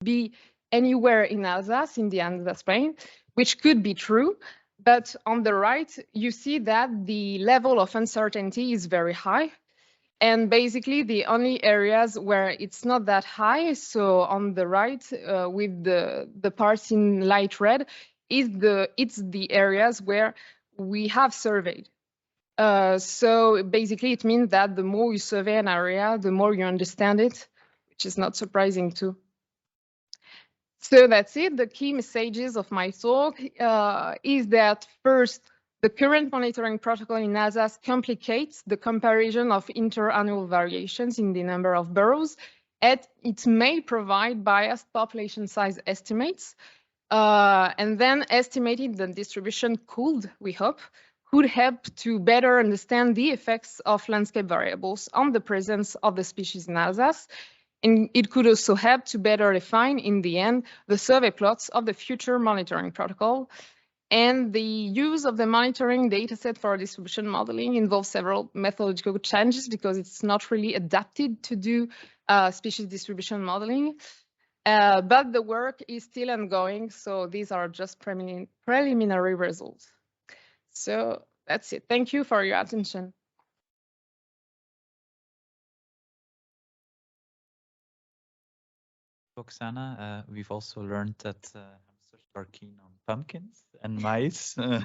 be anywhere in Alsace, in the Alsace Plain, which could be true. But on the right, you see that the level of uncertainty is very high. And basically, the only areas where it's not that high, so on the right, with the parts in light red, it's the areas where we have surveyed. So basically, it means that the more you survey an area, the more you understand it, which is not surprising too. So that's it. The key messages of my talk is that first, the current monitoring protocol in Alsace complicates the comparison of interannual variations in the number of burrows, and it may provide biased population size estimates. And then estimating the distribution could, we hope, could help to better understand the effects of landscape variables on the presence of the species in Alsace. And it could also help to better define, in the end, the survey plots of the future monitoring protocol. And the use of the monitoring dataset for distribution modeling involves several methodological challenges because it's not really adapted to do species distribution modeling. But the work is still ongoing, so these are just preliminary results. So that's it. Thank you for your attention. Oksana, we've also learned that hamsters are keen on pumpkins and mice. No,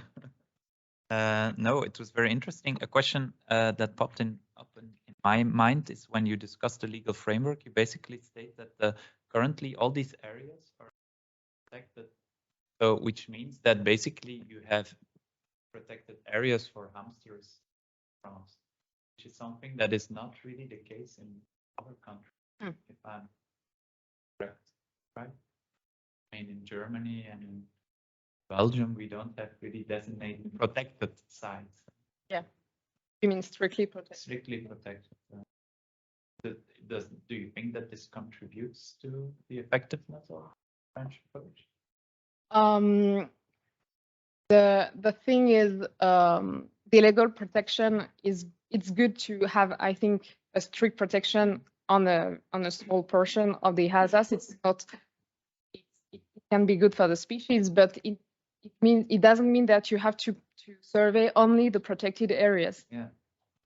it was very interesting. A question that popped up in my mind is when you discuss the legal framework, you basically state that currently all these areas are protected, so which means that basically you have protected areas for hamsters in France, which is something that is not really the case in other countries, if I'm correct, right? I mean, in Germany and in Belgium, we don't have really designated protected sites. Yeah, you mean strictly protected? Strictly protected. Do you think that this contributes to the effectiveness of French approach? The thing is, the legal protection it's good to have, I think, a strict protection on a small portion of the hazards. It's not. It can be good for the species, but it doesn't mean that you have to survey only the protected areas.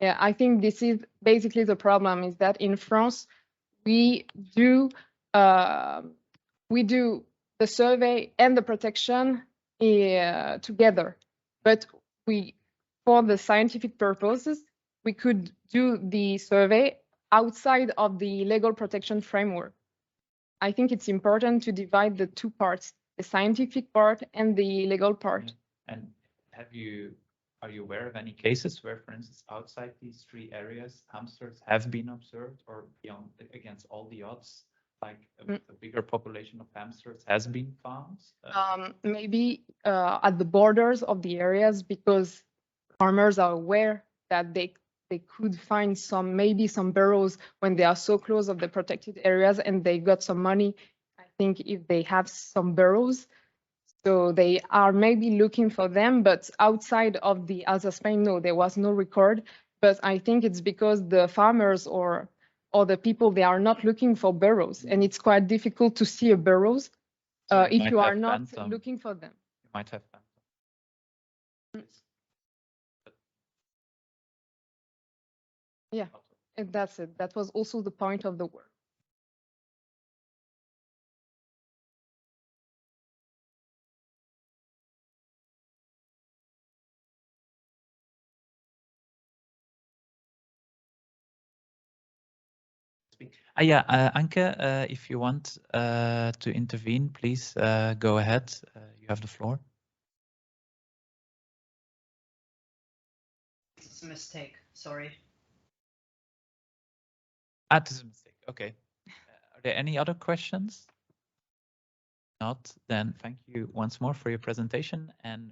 Yeah, I think this is basically the problem, is that in France we do the survey and the protection together, but for the scientific purposes, we could do the survey outside of the legal protection framework. I think it's important to divide the two parts, the scientific part and the legal part. And are you aware of any cases where, for instance, outside these three areas, hamsters have been observed, or beyond, against all the odds, like a bigger population of hamsters has been found? Maybe at the borders of the areas, because farmers are aware that they could find maybe some burrows when they are so close of the protected areas, and they got some money, I think, if they have some burrows. So they are maybe looking for them, but outside of the Alsace Plain, no, there was no record. But I think it's because the farmers or the people, they are not looking for burrows, and it's quite difficult to see a burrows if you are not looking for them. You might have phantom. Yeah, and that's it. That was also the point of the work. Yeah, Anke, if you want to intervene, please go ahead. You have the floor. It's a mistake. Sorry. It is a mistake. Okay. Are there any other questions? Not, then thank you once more for your presentation. And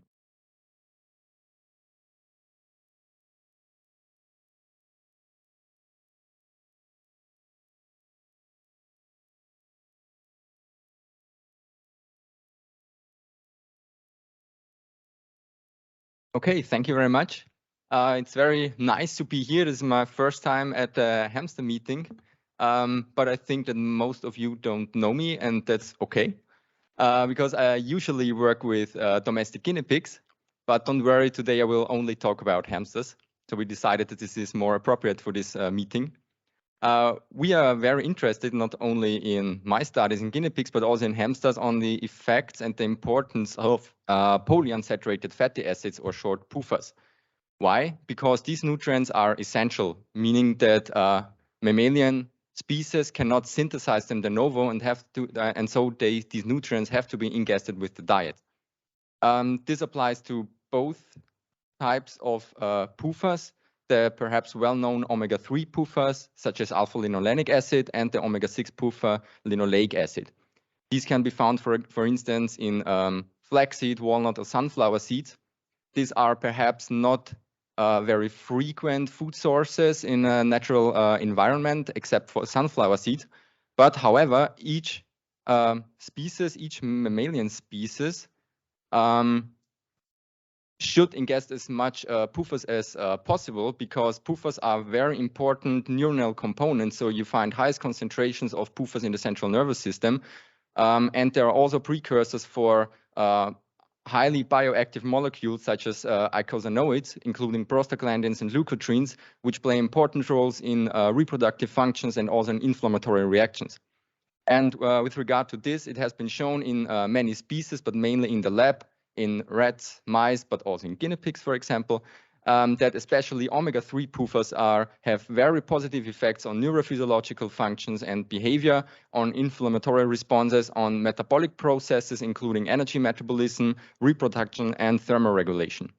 okay, thank you very much. It's very nice to be here. This is my first time at the Hamster meeting. but I think that most of you don't know me, and that's okay, because I usually work with domestic guinea pigs, but don't worry, today I will only talk about hamsters. So we decided that this is more appropriate for this meeting. We are very interested not only in my studies in guinea pigs, but also in hamsters on the effects and the importance of polyunsaturated fatty acids, or short PUFAs. Why? Because these nutrients are essential, meaning that mammalian species cannot synthesize them de novo and have to, and so these nutrients have to be ingested with the diet. This applies to both types of PUFAs, the perhaps well-known omega-3 PUFAs, such as alpha-linolenic acid, and the omega-6 PUFA, linoleic acid. These can be found, for instance, in flaxseed, walnut, or sunflower seeds. These are perhaps not very frequent food sources in a natural environment, except for sunflower seeds. But however, each species, each mammalian species, should ingest as much PUFAs as possible, because PUFAs are very important neuronal components. So you find highest concentrations of PUFAs in the central nervous system. And there are also precursors for highly bioactive molecules such as eicosanoids, including prostaglandins and leukotrienes, which play important roles in reproductive functions and also in inflammatory reactions. And with regard to this, it has been shown in many species, but mainly in the lab, in rats, mice, but also in guinea pigs, for example, that especially omega-3 PUFAs have very positive effects on neurophysiological functions and behavior, on inflammatory responses, on metabolic processes, including energy metabolism, reproduction, and thermoregulation.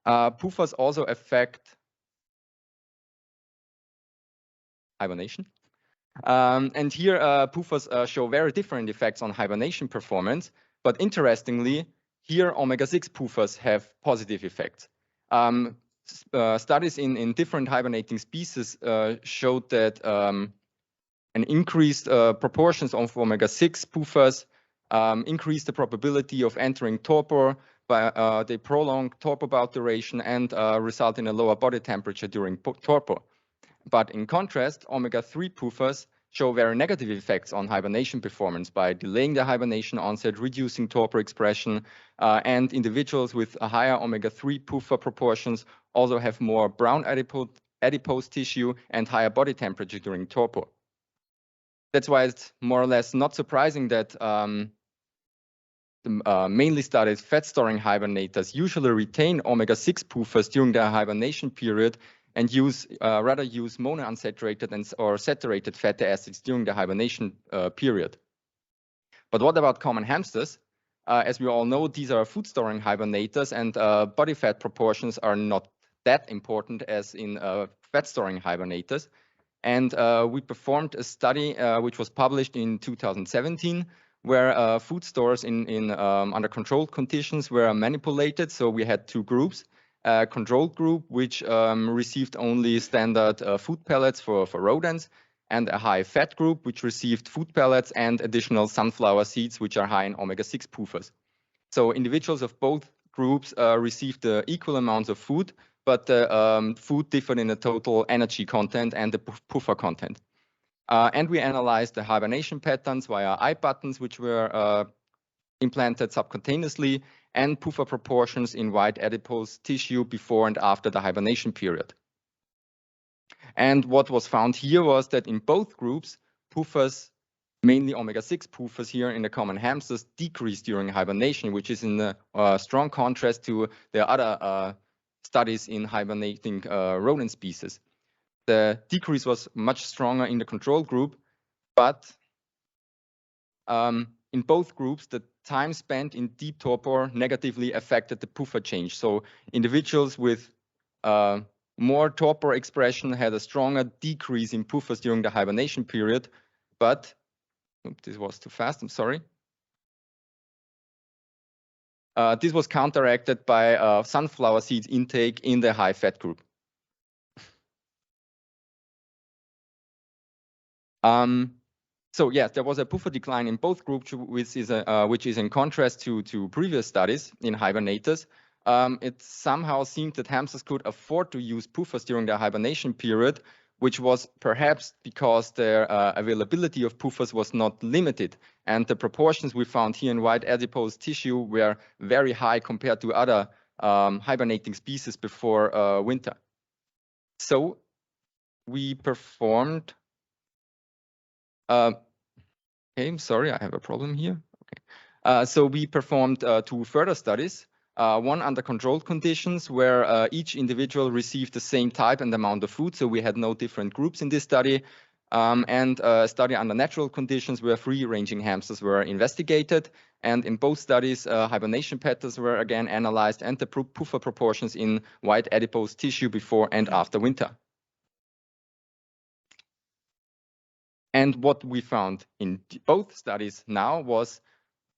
PUFAs also affect hibernation. And here, PUFAs show very different effects on hibernation performance. But interestingly, here omega-6 PUFAs have positive effects. Studies in different hibernating species showed that an increased proportions of omega-6 PUFAs increase the probability of entering torpor. They prolong torpor bout duration and result in a lower body temperature during torpor. But in contrast, omega-3 PUFAs show very negative effects on hibernation performance by delaying the hibernation onset, reducing torpor expression, and individuals with a higher omega-3 PUFA proportions also have more brown adipose tissue and higher body temperature during torpor. That's why it's more or less not surprising that the mainly studied fat-storing hibernators usually retain omega-6 PUFAs during their hibernation period and rather use monounsaturated or saturated fatty acids during the hibernation period. But what about common hamsters? As we all know, these are food-storing hibernators, and body fat proportions are not that important as in fat-storing hibernators. And we performed a study which was published in 2017, where food stores under controlled conditions were manipulated. So we had two groups. A control group, which received only standard food pellets for rodents, and a high fat group, which received food pellets and additional sunflower seeds, which are high in omega-6 PUFAs. So individuals of both groups received equal amounts of food, but the food differed in the total energy content and the PUFA content. And we analyzed the hibernation patterns via eye buttons, which were implanted subcutaneously, and PUFA proportions in white adipose tissue before and after the hibernation period. And what was found here was that in both groups, PUFAs, mainly omega-6 PUFAs here in the common hamsters, decreased during hibernation, which is in strong contrast to the other studies in hibernating rodent species. The decrease was much stronger in the control group, but in both groups, the time spent in deep torpor negatively affected the PUFA change. So individuals with more torpor expression had a stronger decrease in PUFAs during the hibernation period, but this was too fast, I'm sorry. This was counteracted by sunflower seeds intake in the high fat group. So yes, there was a PUFA decline in both groups, which is in contrast to previous studies in hibernators. It somehow seemed that hamsters could afford to use PUFAs during their hibernation period, which was perhaps because their availability of PUFAs was not limited. And the proportions we found here in white adipose tissue were very high compared to other hibernating species before winter. So we performed, okay, sorry, I have a problem here. Okay. So we performed 2 further studies. One under controlled conditions where each individual received the same type and amount of food. So we had no different groups in this study. And a study under natural conditions where free-ranging hamsters were investigated. And in both studies, hibernation patterns were again analyzed and the PUFA proportions in white adipose tissue before and after winter. And what we found in both studies now was,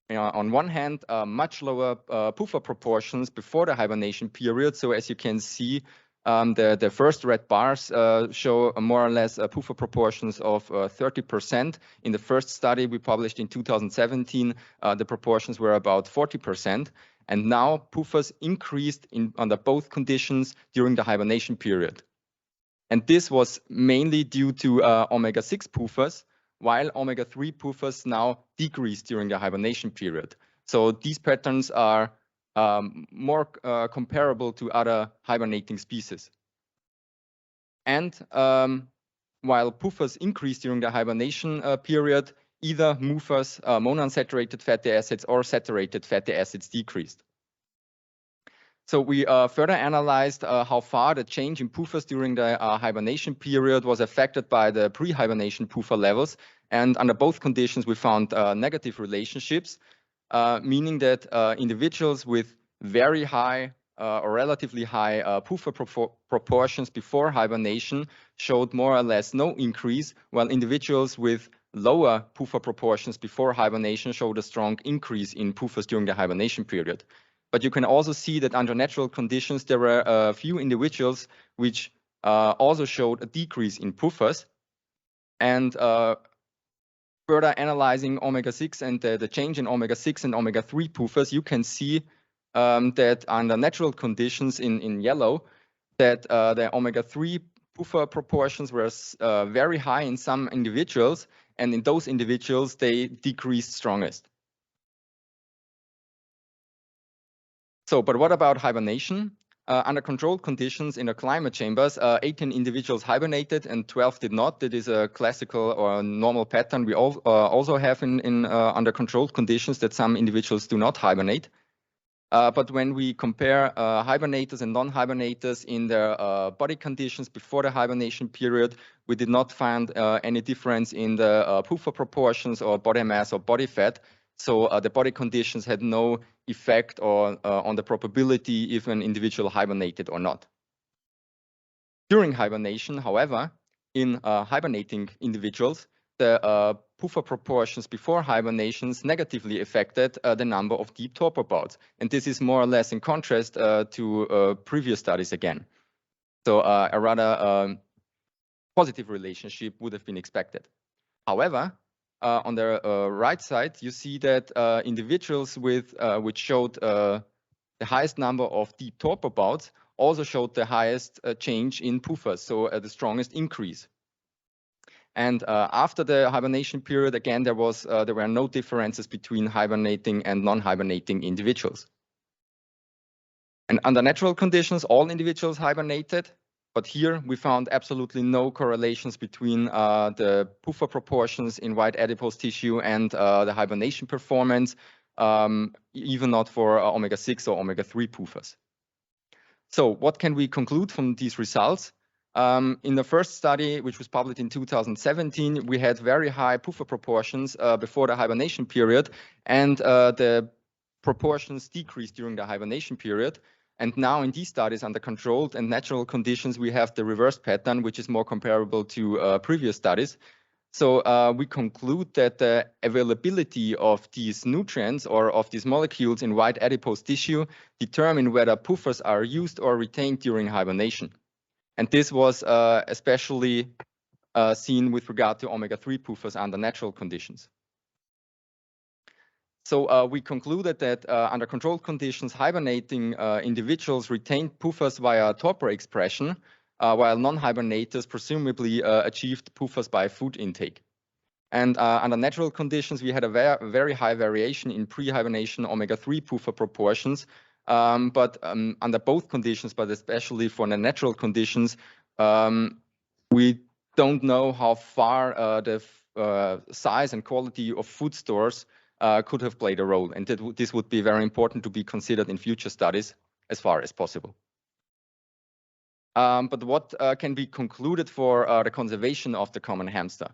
on one hand, much lower PUFA proportions before the hibernation period. So as you can see, the first red bars show more or less PUFA proportions of 30%. In the first study we published in 2017, the proportions were about 40%. And now PUFAs increased under both conditions during the hibernation period. And this was mainly due to omega-6 PUFAs, while omega-3 PUFAs now decreased during the hibernation period. So these patterns are more comparable to other hibernating species. And while PUFAs increased during the hibernation period, either MUFAs, monounsaturated fatty acids, or saturated fatty acids decreased. So we further analyzed how far the change in PUFAs during the hibernation period was affected by the pre-hibernation PUFA levels. And under both conditions, we found negative relationships, meaning that individuals with very high or relatively high PUFA proportions before hibernation showed more or less no increase, while individuals with lower PUFA proportions before hibernation showed a strong increase in PUFAs during the hibernation period. But you can also see that under natural conditions, there were a few individuals which also showed a decrease in PUFAs. And further analyzing omega-6 and the change in omega-6 and omega-3 PUFAs, you can see that under natural conditions in yellow, that the omega-3 PUFA proportions were very high in some individuals, and in those individuals, they decreased strongest. So, but what about hibernation? Under controlled conditions in the climate chambers, 18 individuals hibernated and 12 did not. That is a classical or normal pattern we also have in under controlled conditions, that some individuals do not hibernate. But when we compare hibernators and non-hibernators in their body conditions before the hibernation period, we did not find any difference in the PUFA proportions or body mass or body fat. So the body conditions had no effect on the probability if an individual hibernated or not. During hibernation, however, in hibernating individuals, the PUFA proportions before hibernations negatively affected the number of deep torpor bouts. And this is more or less in contrast to previous studies again. So a rather positive relationship would have been expected. However, on the right side, you see that individuals with which showed the highest number of deep torpor bouts also showed the highest change in PUFAs, so the strongest increase. And after the hibernation period, again, there were no differences between hibernating and non-hibernating individuals. And under natural conditions, all individuals hibernated. But here we found absolutely no correlations between the PUFA proportions in white adipose tissue and the hibernation performance, even not for omega-6 or omega-3 PUFAs. So what can we conclude from these results? In the first study, which was published in 2017, we had very high PUFA proportions before the hibernation period, and the proportions decreased during the hibernation period. And now in these studies under controlled and natural conditions, we have the reverse pattern, which is more comparable to previous studies. So we conclude that the availability of these nutrients or of these molecules in white adipose tissue determine whether PUFAs are used or retained during hibernation. And this was especially seen with regard to omega-3 PUFAs under natural conditions. So we concluded that under controlled conditions, hibernating individuals retained PUFAs via torpor expression, while non-hibernators presumably achieved PUFAs by food intake. And under natural conditions, we had a very high variation in pre-hibernation omega-3 PUFA proportions. But under both conditions, but especially for the natural conditions, we don't know how far the size and quality of food stores could have played a role. And this would be very important to be considered in future studies as far as possible. But what can be concluded for the conservation of the common hamster?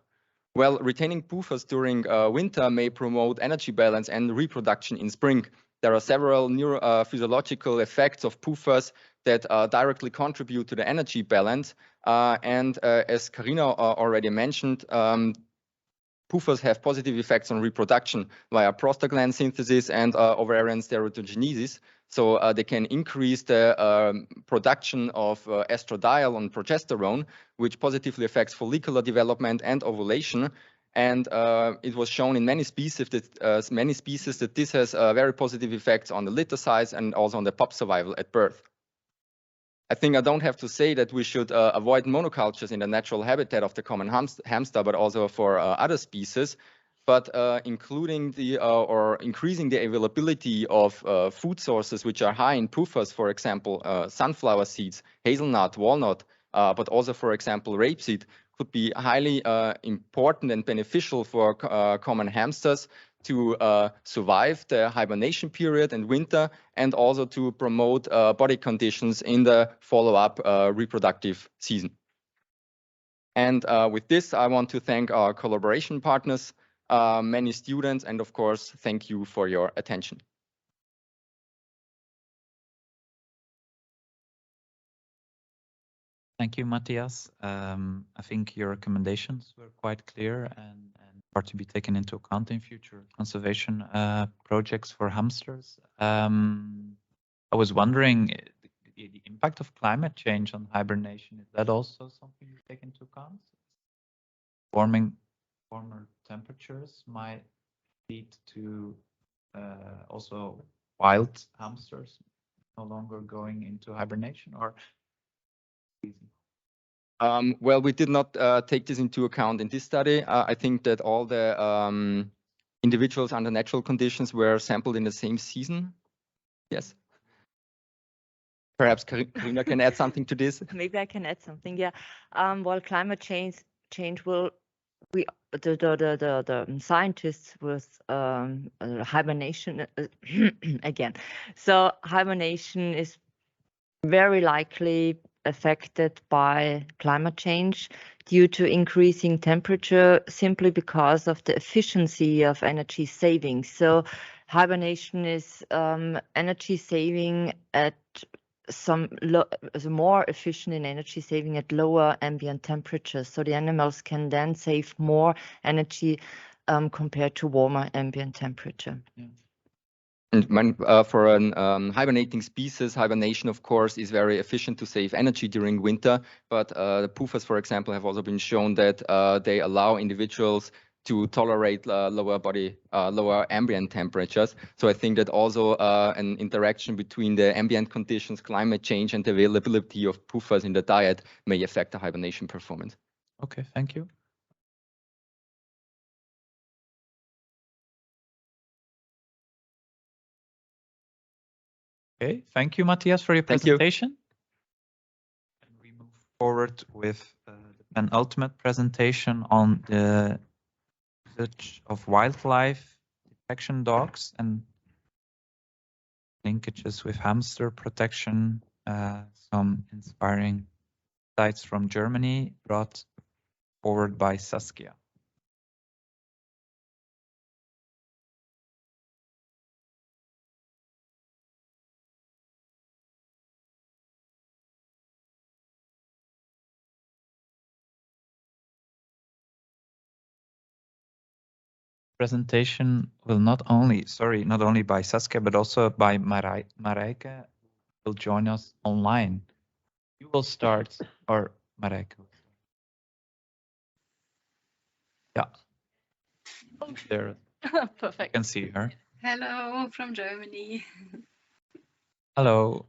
Well, retaining PUFAs during winter may promote energy balance and reproduction in spring. There are several neurophysiological effects of PUFAs that directly contribute to the energy balance. As Karina already mentioned, PUFAs have positive effects on reproduction via prostaglandin synthesis and ovarian steroidogenesis. So they can increase the production of estradiol and progesterone, which positively affects follicular development and ovulation. And it was shown in many species that this has very positive effects on the litter size and also on the pup survival at birth. I think I don't have to say that we should avoid monocultures in the natural habitat of the common hamster, but also for other species. But including or increasing the availability of food sources which are high in PUFAs, for example, sunflower seeds, hazelnut, walnut, but also, for example, rapeseed, could be highly important and beneficial for common hamsters to survive the hibernation period and winter, and also to promote body conditions in the follow-up reproductive season. And with this, I want to thank our collaboration partners, many students, and of course, thank you for your attention. Thank you, Matthias. I think your recommendations were quite clear and are to be taken into account in future conservation projects for hamsters. I was wondering, the impact of climate change on hibernation, is that also something you take into account? Warmer temperatures might lead to also wild hamsters no longer going into hibernation, or? Well, we did not take this into account in this study. I think that all the individuals under natural conditions were sampled in the same season. Yes. Perhaps Karina can add something to this. Maybe I can add something. Yeah. Well, climate change will the scientists with hibernation again. So hibernation is very likely affected by climate change due to increasing temperature, simply because of the efficiency of energy saving. So hibernation is energy saving at more efficient in energy saving at lower ambient temperatures. So the animals can then save more energy compared to warmer ambient temperature. Yeah. And for an hibernating species, hibernation, of course, is very efficient to save energy during winter. But the PUFAs, for example, have also been shown that they allow individuals to tolerate lower ambient temperatures. So I think that also an interaction between the ambient conditions, climate change, and the availability of PUFAs in the diet may affect the hibernation performance. Okay, thank you. Okay, thank you, Matthias, for your presentation. And we move forward with the penultimate presentation on the usage of wildlife detection dogs and linkages with hamster protection. Some inspiring insights from Germany brought forward by Saskia. Presentation will not only by Saskia, but also by Marijke, will join us online. You will start, or Marijke? Yeah. There. Perfect. You can see her. Hello from Germany. Hello.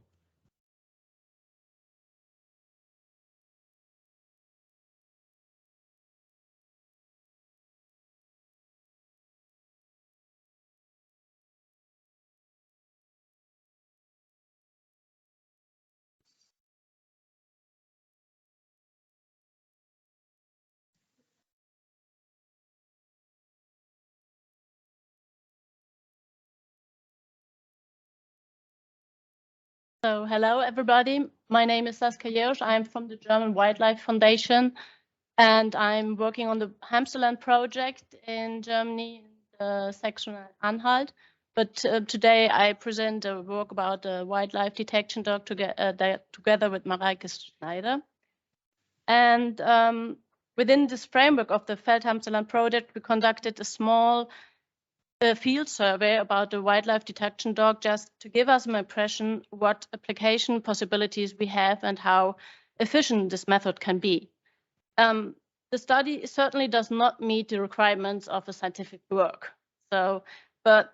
So hello, everybody. My name is Saskia Josch. I'm from the German Wildlife Foundation, and I'm working on the Hamsterland project in Germany, the Saxony-Anhalt. But today I present a work about the wildlife detection dog together with Mareike Schneider. And within this framework of the Feldhamsterland project, we conducted a small field survey about the wildlife detection dog, just to give us an impression what application possibilities we have and how efficient this method can be. The study certainly does not meet the requirements of a scientific work, but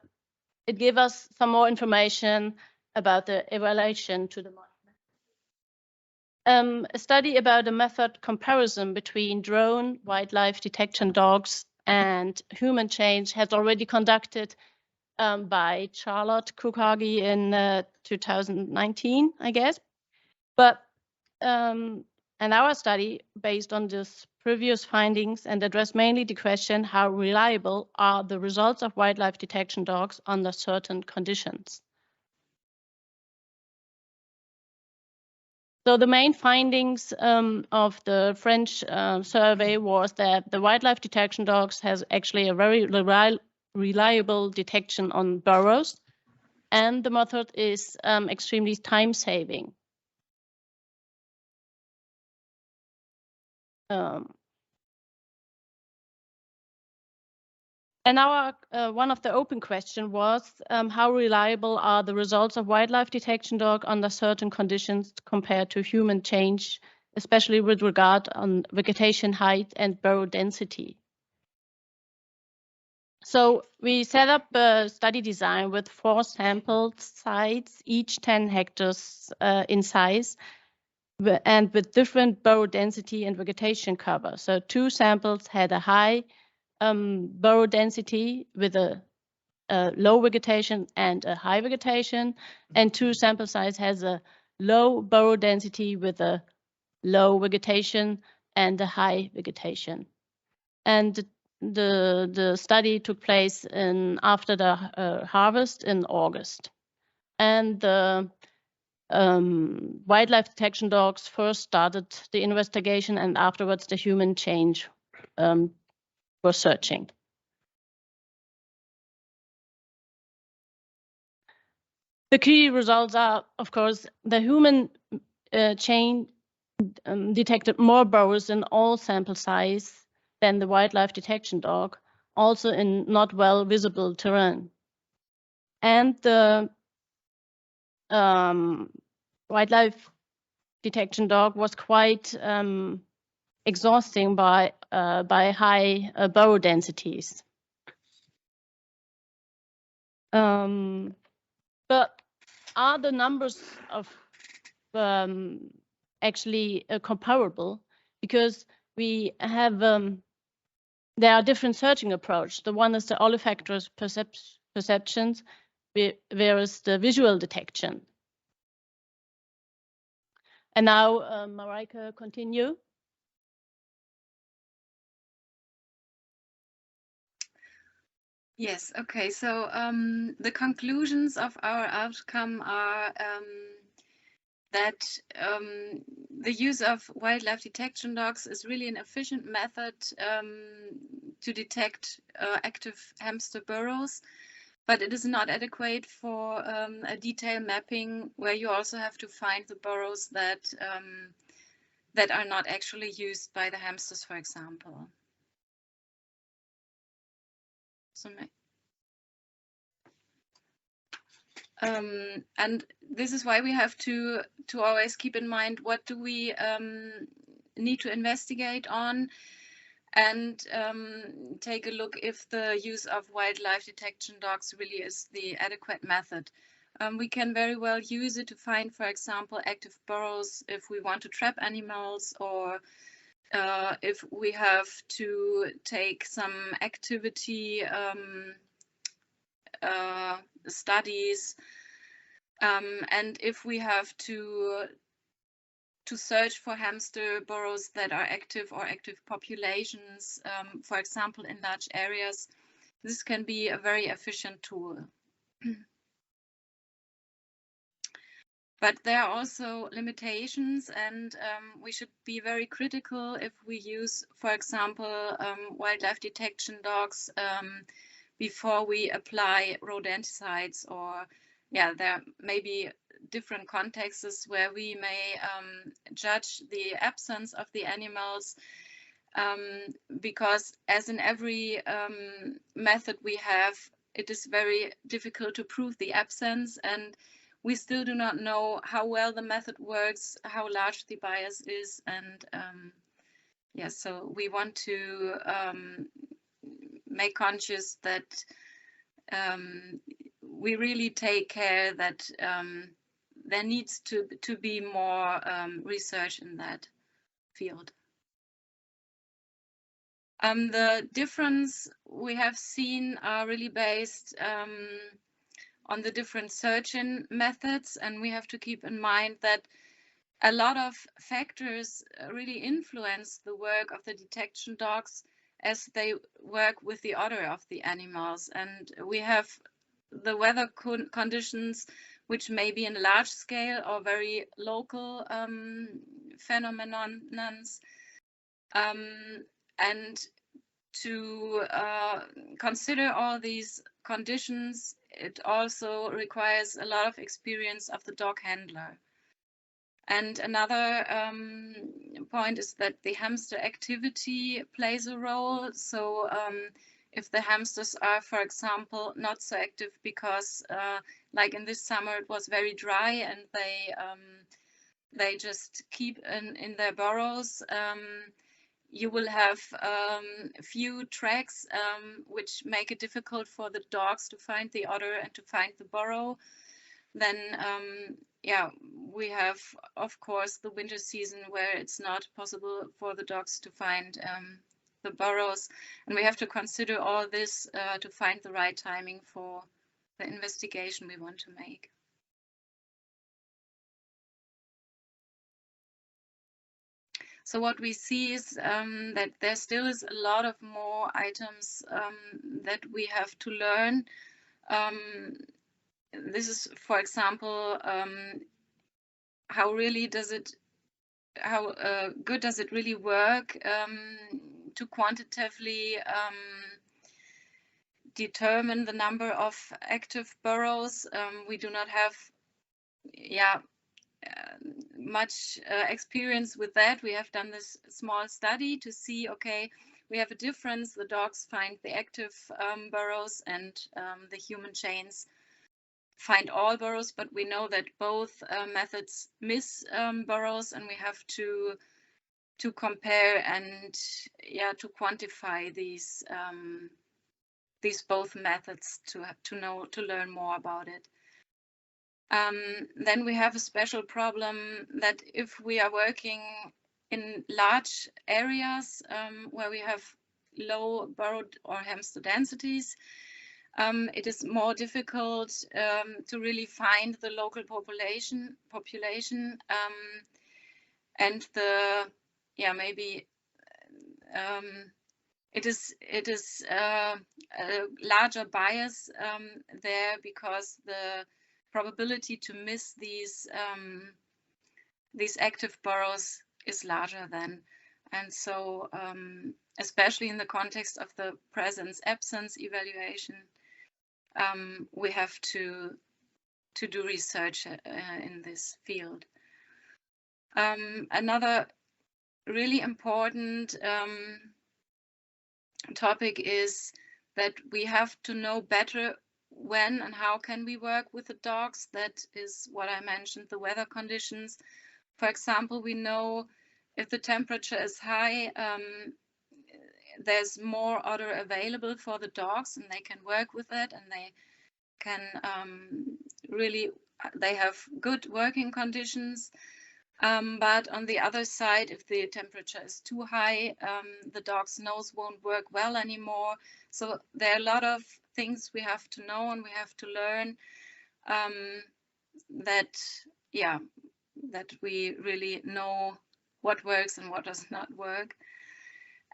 it gives us some more information about the evaluation to the market. A study about a method comparison between drone wildlife detection dogs and human change has already conducted by Charlotte Kukagi in 2019, I guess. But and our study, based on this previous findings, and addressed mainly the question, how reliable are the results of wildlife detection dogs under certain conditions? So the main findings of the French survey was that the wildlife detection dogs has actually a very reliable detection on burrows, and the method is extremely time-saving. And our one of the open question was how reliable are the results of wildlife detection dog under certain conditions compared to human change, especially with regard on vegetation height and burrow density. So we set up a study design with 4 sample sites, each 10 hectares in size, and with different burrow density and vegetation cover. So 2 samples had a high burrow density with a low vegetation and a high vegetation, and 2 sample size has a low burrow density with a low vegetation and a high vegetation. And the study took place after the harvest in August. And the wildlife detection dogs first started the investigation, and afterwards the human change were searching. The key results are, of course, the human chain detected more burrows in all sample size than the wildlife detection dog, also in not well visible terrain. And the wildlife detection dog was quite exhausting by high burrow densities. But are the numbers of actually comparable? Because we have there are different searching approaches. The one is the olfactory perceptions, whereas the visual detection. And now Mareike, continue. Yes, okay. So the conclusions of our outcome are that the use of wildlife detection dogs is really an efficient method to detect active hamster burrows, but it is not adequate for a detailed mapping where you also have to find the burrows that that are not actually used by the hamsters, for example. So and this is why we have to always keep in mind what do we need to investigate on, and take a look if the use of wildlife detection dogs really is the adequate method. We can very well use it to find, for example, active burrows if we want to trap animals, or if we have to take some activity studies, and if we have to search for hamster burrows that are active or active populations, for example, in large areas, this can be a very efficient tool. But there are also limitations, and we should be very critical if we use, for example, wildlife detection dogs before we apply rodenticides, or there may be different contexts where we may judge the absence of the animals, because as in every method we have, it is very difficult to prove the absence, and we still do not know how well the method works, how large the bias is, and so we want to make conscious that we really take care that there needs to be more research in that field. The difference we have seen are really based on the different search-in methods, and we have to keep in mind that a lot of factors really influence the work of the detection dogs as they work with the odor of the animals. And we have the weather conditions, which may be in large scale or very local phenomenons. And to consider all these conditions, it also requires a lot of experience of the dog handler. And another point is that the hamster activity plays a role. So if the hamsters are, for example, not so active because like in this summer it was very dry and they just keep in their burrows, you will have few tracks which make it difficult for the dogs to find the odor and to find the burrow. Then we have, of course, the winter season where it's not possible for the dogs to find the burrows, and we have to consider all this to find the right timing for the investigation we want to make. So what we see is that there still is a lot of more items that we have to learn. This is, for example, how good does it really work to quantitatively determine the number of active burrows. We do not have much experience with that. We have done this small study to see, okay, we have a difference. The dogs find the active burrows and the human chains find all burrows, but we know that both methods miss burrows, and we have to compare and to quantify these both methods to learn more about it. Then we have a special problem that if we are working in large areas where we have low burrow or hamster densities, it is more difficult to really find the local population and the maybe it is a larger bias there, because the probability to miss these active burrows is larger then. And so especially in the context of the presence-absence evaluation, we have to do research in this field. Another really important topic is that we have to know better when and how can we work with the dogs. That is what I mentioned, the weather conditions. For example, we know if the temperature is high, there's more odor available for the dogs, and they can work with it, and they can they have good working conditions. But on the other side, if the temperature is too high, the dog's nose won't work well anymore. So there are a lot of things we have to know and we have to learn that we really know what works and what does not work.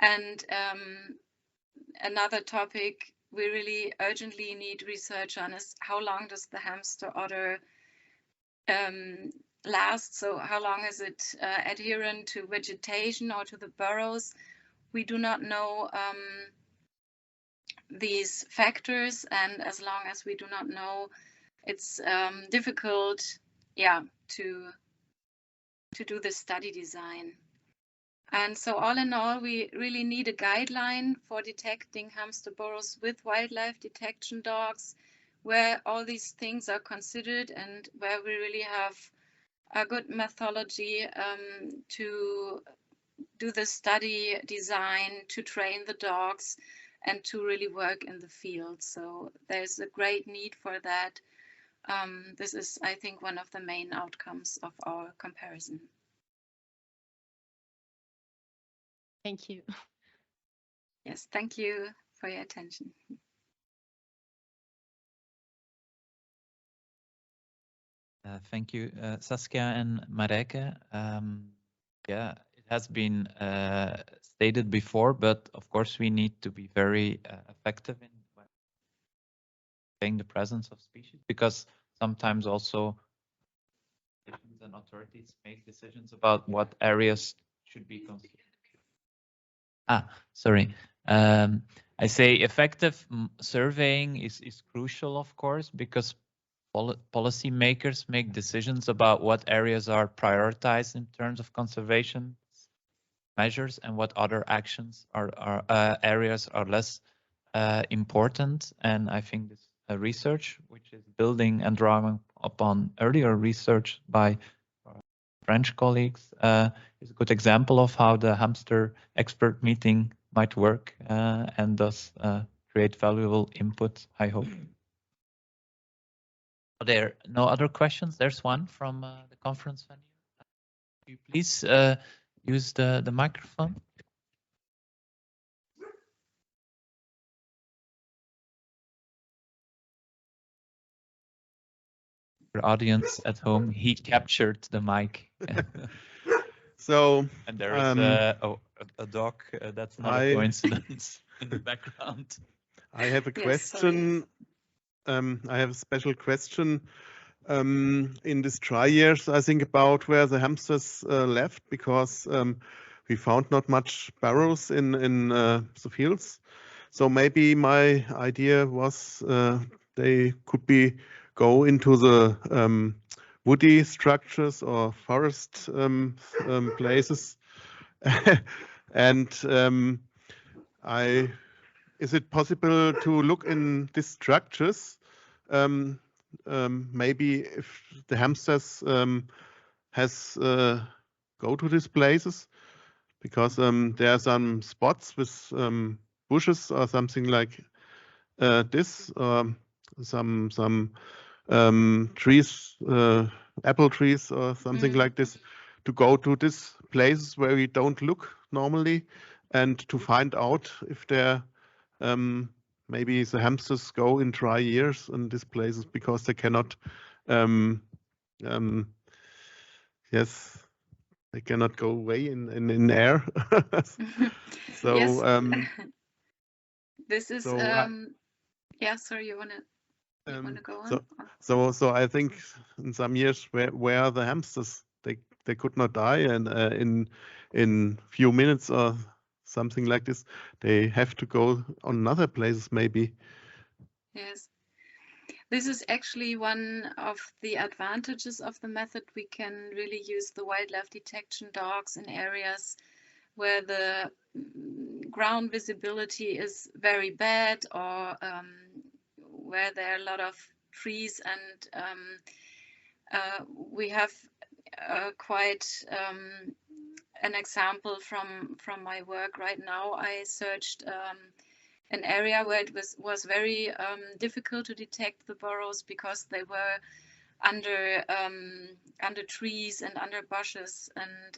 And another topic we really urgently need research on is how long does the hamster odor lasts. So how long is it adherent to vegetation or to the burrows? We do not know these factors, and as long as we do not know, it's difficult, to do the study design. And so all in all, we really need a guideline for detecting hamster burrows with wildlife detection dogs, where all these things are considered and where we really have a good methodology to do the study design, to train the dogs, and to really work in the field. So there's a great need for that. This is, I think, one of the main outcomes of our comparison. Thank you. Yes, thank you for your attention. Thank you, Saskia and Marijke. Yeah, it has been stated before, but of course we need to be very effective in saying the presence of species, because sometimes also and authorities make decisions about what areas should be considered. Sorry. I say effective surveying is crucial, of course, because policymakers make decisions about what areas are prioritized in terms of conservation measures and what other actions are areas are less important. And I think this research, which is building and drawing upon earlier research by French colleagues, is a good example of how the hamster expert meeting might work and thus create valuable input, I hope. Are there no other questions? There's one from the conference venue. Could you please use the microphone? For audience at home, he captured the mic. So, and there is a dog. That's not a coincidence in the background. I have a question. I have a special question. In these dry years, I think about where the hamsters left, because we found not much burrows in the fields. So maybe my idea was they could go into the woody structures or forest places. And is it possible to look in these structures? Maybe if the hamsters go to these places, because there are some spots with bushes or something like this, some trees, apple trees or something like this, to go to these places where we don't look normally, and to find out if there maybe the hamsters go in dry years in these places, because they cannot yes, they cannot go away in air. So yes. This is yeah, sorry, you wanna go on? So I think in some years where the hamsters they could not die, and in few minutes or something like this, they have to go on other places maybe. Yes. This is actually one of the advantages of the method. We can really use the wildlife detection dogs in areas where the ground visibility is very bad, or where there are a lot of trees, and we have quite an example from my work right now. I searched an area where it was very difficult to detect the burrows, because they were under trees and under bushes, and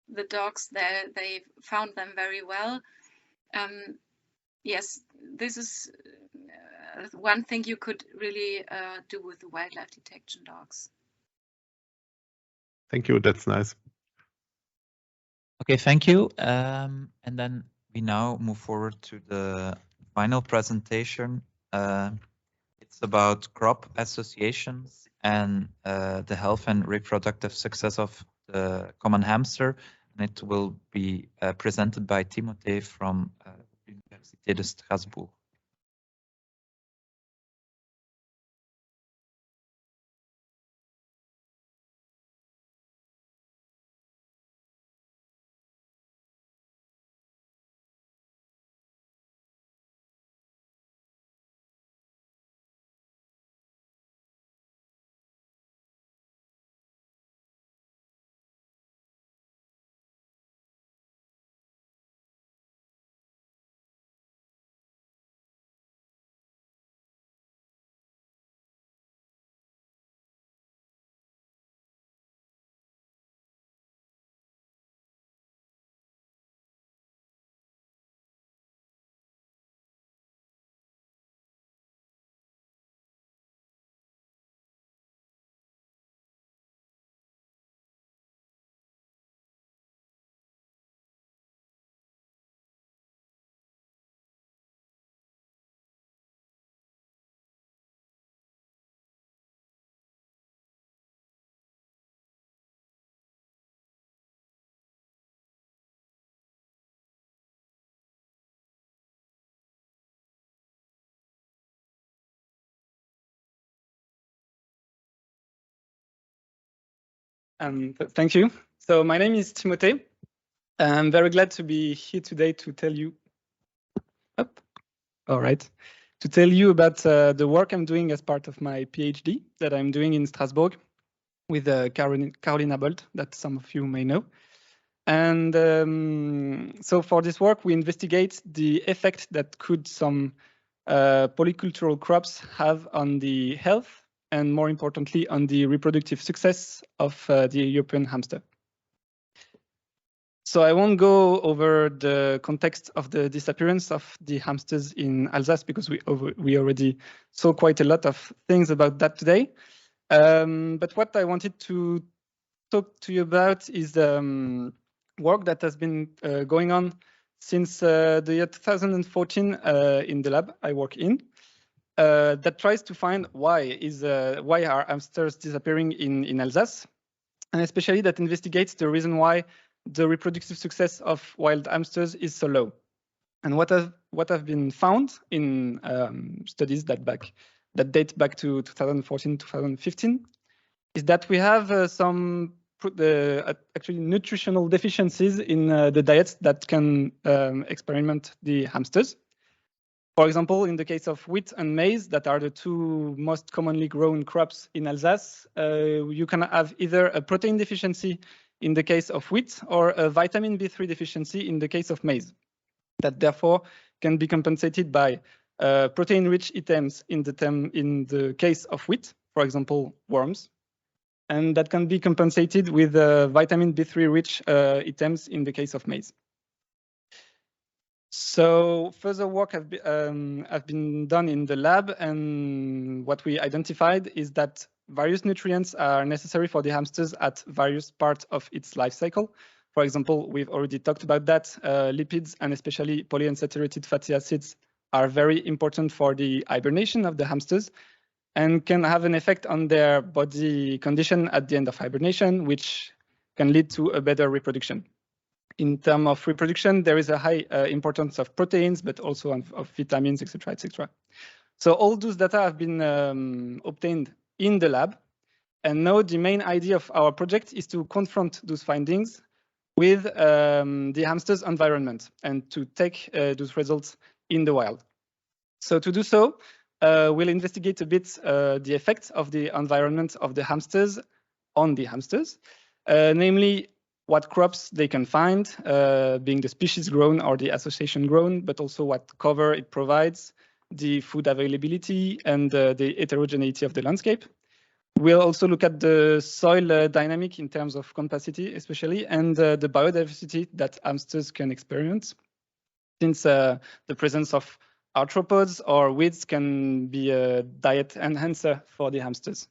the dogs there, they found them very well. Yes, this is one thing you could really do with the wildlife detection dogs. Thank you, that's nice. Okay, thank you. And then we now move forward to the final presentation. It's about crop associations and the health and reproductive success of the common hamster. And it will be presented by Timothée from Université de Strasbourg. Thank you. So my name is Timothée. I'm very glad to be here today to tell you. All right. To tell you about the work I'm doing as part of my PhD that I'm doing in Strasbourg with Carolina Bolt, that some of you may know. And so for this work, we investigate the effect that could some polycultural crops have on the health and, more importantly, on the reproductive success of the European hamster. So I won't go over the context of the disappearance of the hamsters in Alsace because we already saw quite a lot of things about that today. But what I wanted to talk to you about is work that has been going on since the year 2014 in the lab I work in. That tries to find why are hamsters disappearing in Alsace, and especially that investigates the reason why the reproductive success of wild hamsters is so low. And what have been found in studies that date back to 2014, 2015, is that we have some actually nutritional deficiencies in the diets that can experiment the hamsters. For example, in the case of wheat and maize, that are the two most commonly grown crops in Alsace, you can have either a protein deficiency in the case of wheat or a vitamin B3 deficiency in the case of maize, that therefore can be compensated by protein-rich items in the case of wheat, for example, worms, and that can be compensated with vitamin B3-rich items in the case of maize. So further work have been done in the lab, and what we identified is that various nutrients are necessary for the hamsters at various parts of its life cycle. For example, we've already talked about that. Lipids and especially polyunsaturated fatty acids are very important for the hibernation of the hamsters and can have an effect on their body condition at the end of hibernation, which can lead to a better reproduction. In terms of reproduction, there is a high importance of proteins, but also of vitamins, etc., etc. So all those data have been obtained in the lab. And now the main idea of our project is to confront those findings with the hamster's environment and to take those results in the wild. So to do so, we'll investigate a bit the effects of the environment of the hamsters on the hamsters, namely what crops they can find, being the species grown or the association grown, but also what cover it provides, the food availability, and the heterogeneity of the landscape. We'll also look at the soil dynamic in terms of capacity, especially, and the biodiversity that hamsters can experience, since the presence of arthropods or weeds can be a diet enhancer for the hamsters.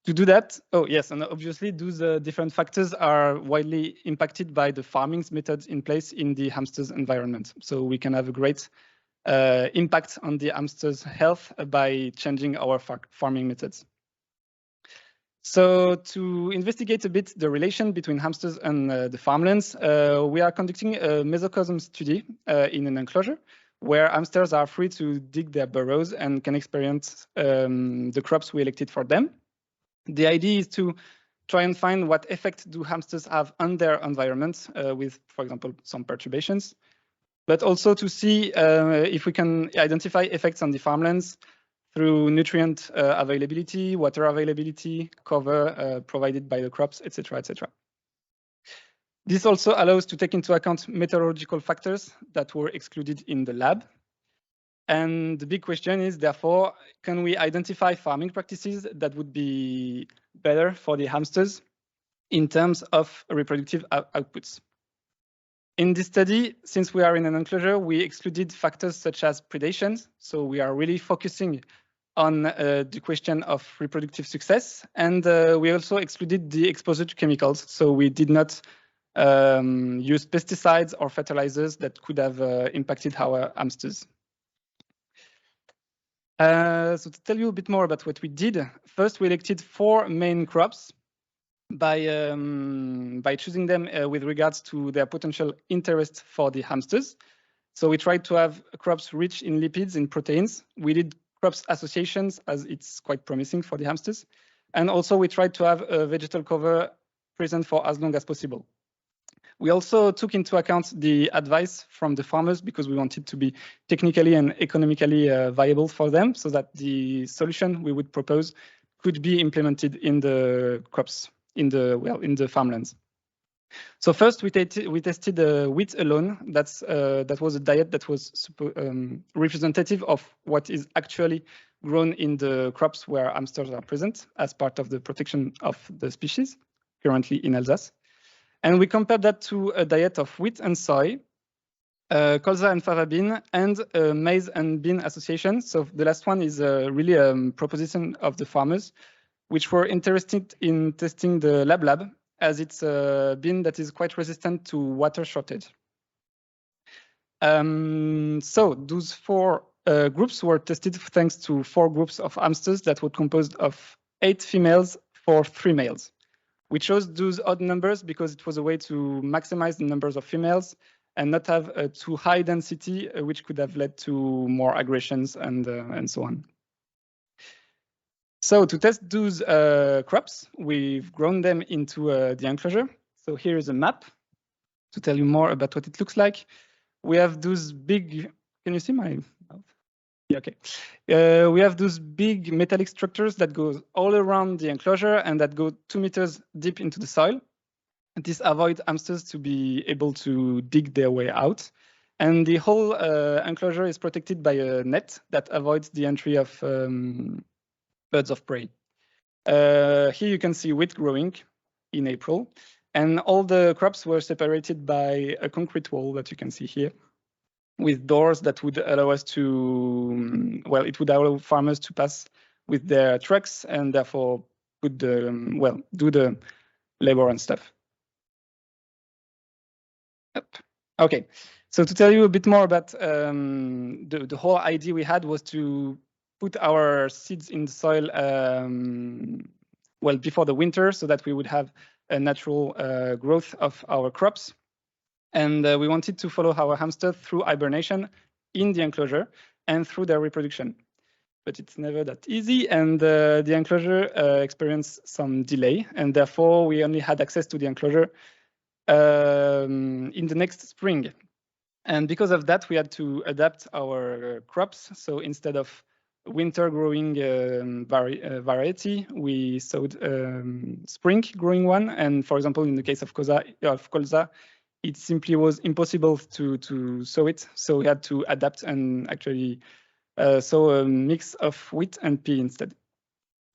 To do that, oh yes, and obviously those different factors are widely impacted by the farming methods in place in the hamsters environment. So we can have a great impact on the hamsters' health by changing our farming methods. So to investigate a bit the relation between hamsters and the farmlands, we are conducting a mesocosm study in an enclosure where hamsters are free to dig their burrows and can experience the crops we elected for them. The idea is to try and find what effect do hamsters have on their environment with, for example, some perturbations, but also to see if we can identify effects on the farmlands through nutrient availability, water availability, cover provided by the crops, etc., etc. This also allows to take into account meteorological factors that were excluded in the lab. And the big question is, therefore, can we identify farming practices that would be better for the hamsters in terms of reproductive outputs? In this study, since we are in an enclosure, we excluded factors such as predation. So we are really focusing on the question of reproductive success. And we also excluded the exposure to chemicals. So we did not use pesticides or fertilizers that could have impacted our hamsters. So to tell you a bit more about what we did, first we elected 4 main crops by choosing them with regards to their potential interest for the hamsters. So we tried to have crops rich in lipids and proteins. We did crops associations as it's quite promising for the hamsters. And also we tried to have a vegetal cover present for as long as possible. We also took into account the advice from the farmers because we wanted to be technically and economically viable for them so that the solution we would propose could be implemented in the crops, in the farmlands. So first we tested wheat alone. That was a diet that was representative of what is actually grown in the crops where hamsters are present as part of the protection of the species currently in Alsace. And we compared that to a diet of wheat and soy, colza and fava bean, and maize and bean association. So the last one is really a proposition of the farmers, which were interested in testing the lab, as it's a bean that is quite resistant to water shortage. So those 4 groups were tested thanks to 4 groups of hamsters that were composed of 8 females for 3 males. We chose those odd numbers because it was a way to maximize the numbers of females and not have a too high density, which could have led to more aggressions and so on. So to test those crops, we've grown them into the enclosure. So here is a map to tell you more about what it looks like. We have those big, can you see my mouth? Yeah, okay. We have those big metallic structures that go all around the enclosure and that go 2 meters deep into the soil. This avoids hamsters to be able to dig their way out. And the whole enclosure is protected by a net that avoids the entry of birds of prey. Here you can see wheat growing in April. And all the crops were separated by a concrete wall that you can see here, with doors that would allow us to, well, it would allow farmers to pass with their trucks and therefore put the, well, do the labor and stuff. Okay, so to tell you a bit more about the whole idea we had was to put our seeds in the soil, well, before the winter so that we would have a natural growth of our crops. And we wanted to follow our hamster through hibernation in the enclosure and through their reproduction. But it's never that easy, and the enclosure experienced some delay, and therefore we only had access to the enclosure in the next spring. And because of that, we had to adapt our crops. So instead of winter growing variety, we sowed spring growing one. And for example, in the case of colza, it simply was impossible to sow it. So we had to adapt and actually sow a mix of wheat and pea instead.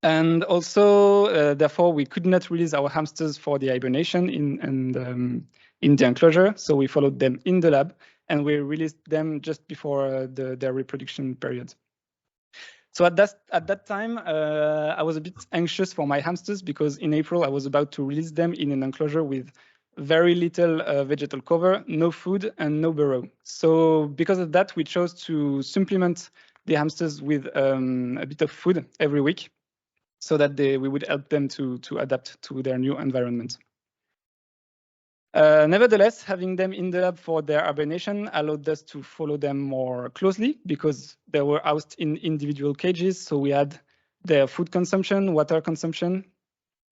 And also, therefore, we could not release our hamsters for the hibernation in the enclosure. So we followed them in the lab and we released them just before their reproduction period. So at that time, I was a bit anxious for my hamsters because in April, I was about to release them in an enclosure with very little vegetal cover, no food, and no burrow. So because of that, we chose to supplement the hamsters with a bit of food every week. so that we would help them to adapt to their new environment. Nevertheless, having them in the lab for their hibernation allowed us to follow them more closely because they were housed in individual cages. So we had their food consumption, water consumption.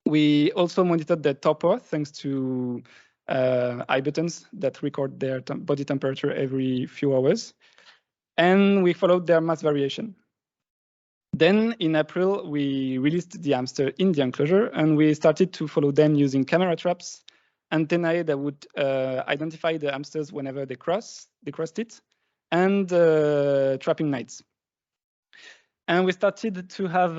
We also monitored their torpor thanks to eye buttons that record their body temperature every few hours. And we followed their mass variation. Then in April, we released the hamster in the enclosure and we started to follow them using camera traps, antennae that would identify the hamsters whenever they crossed it, and trapping nights. And we started to have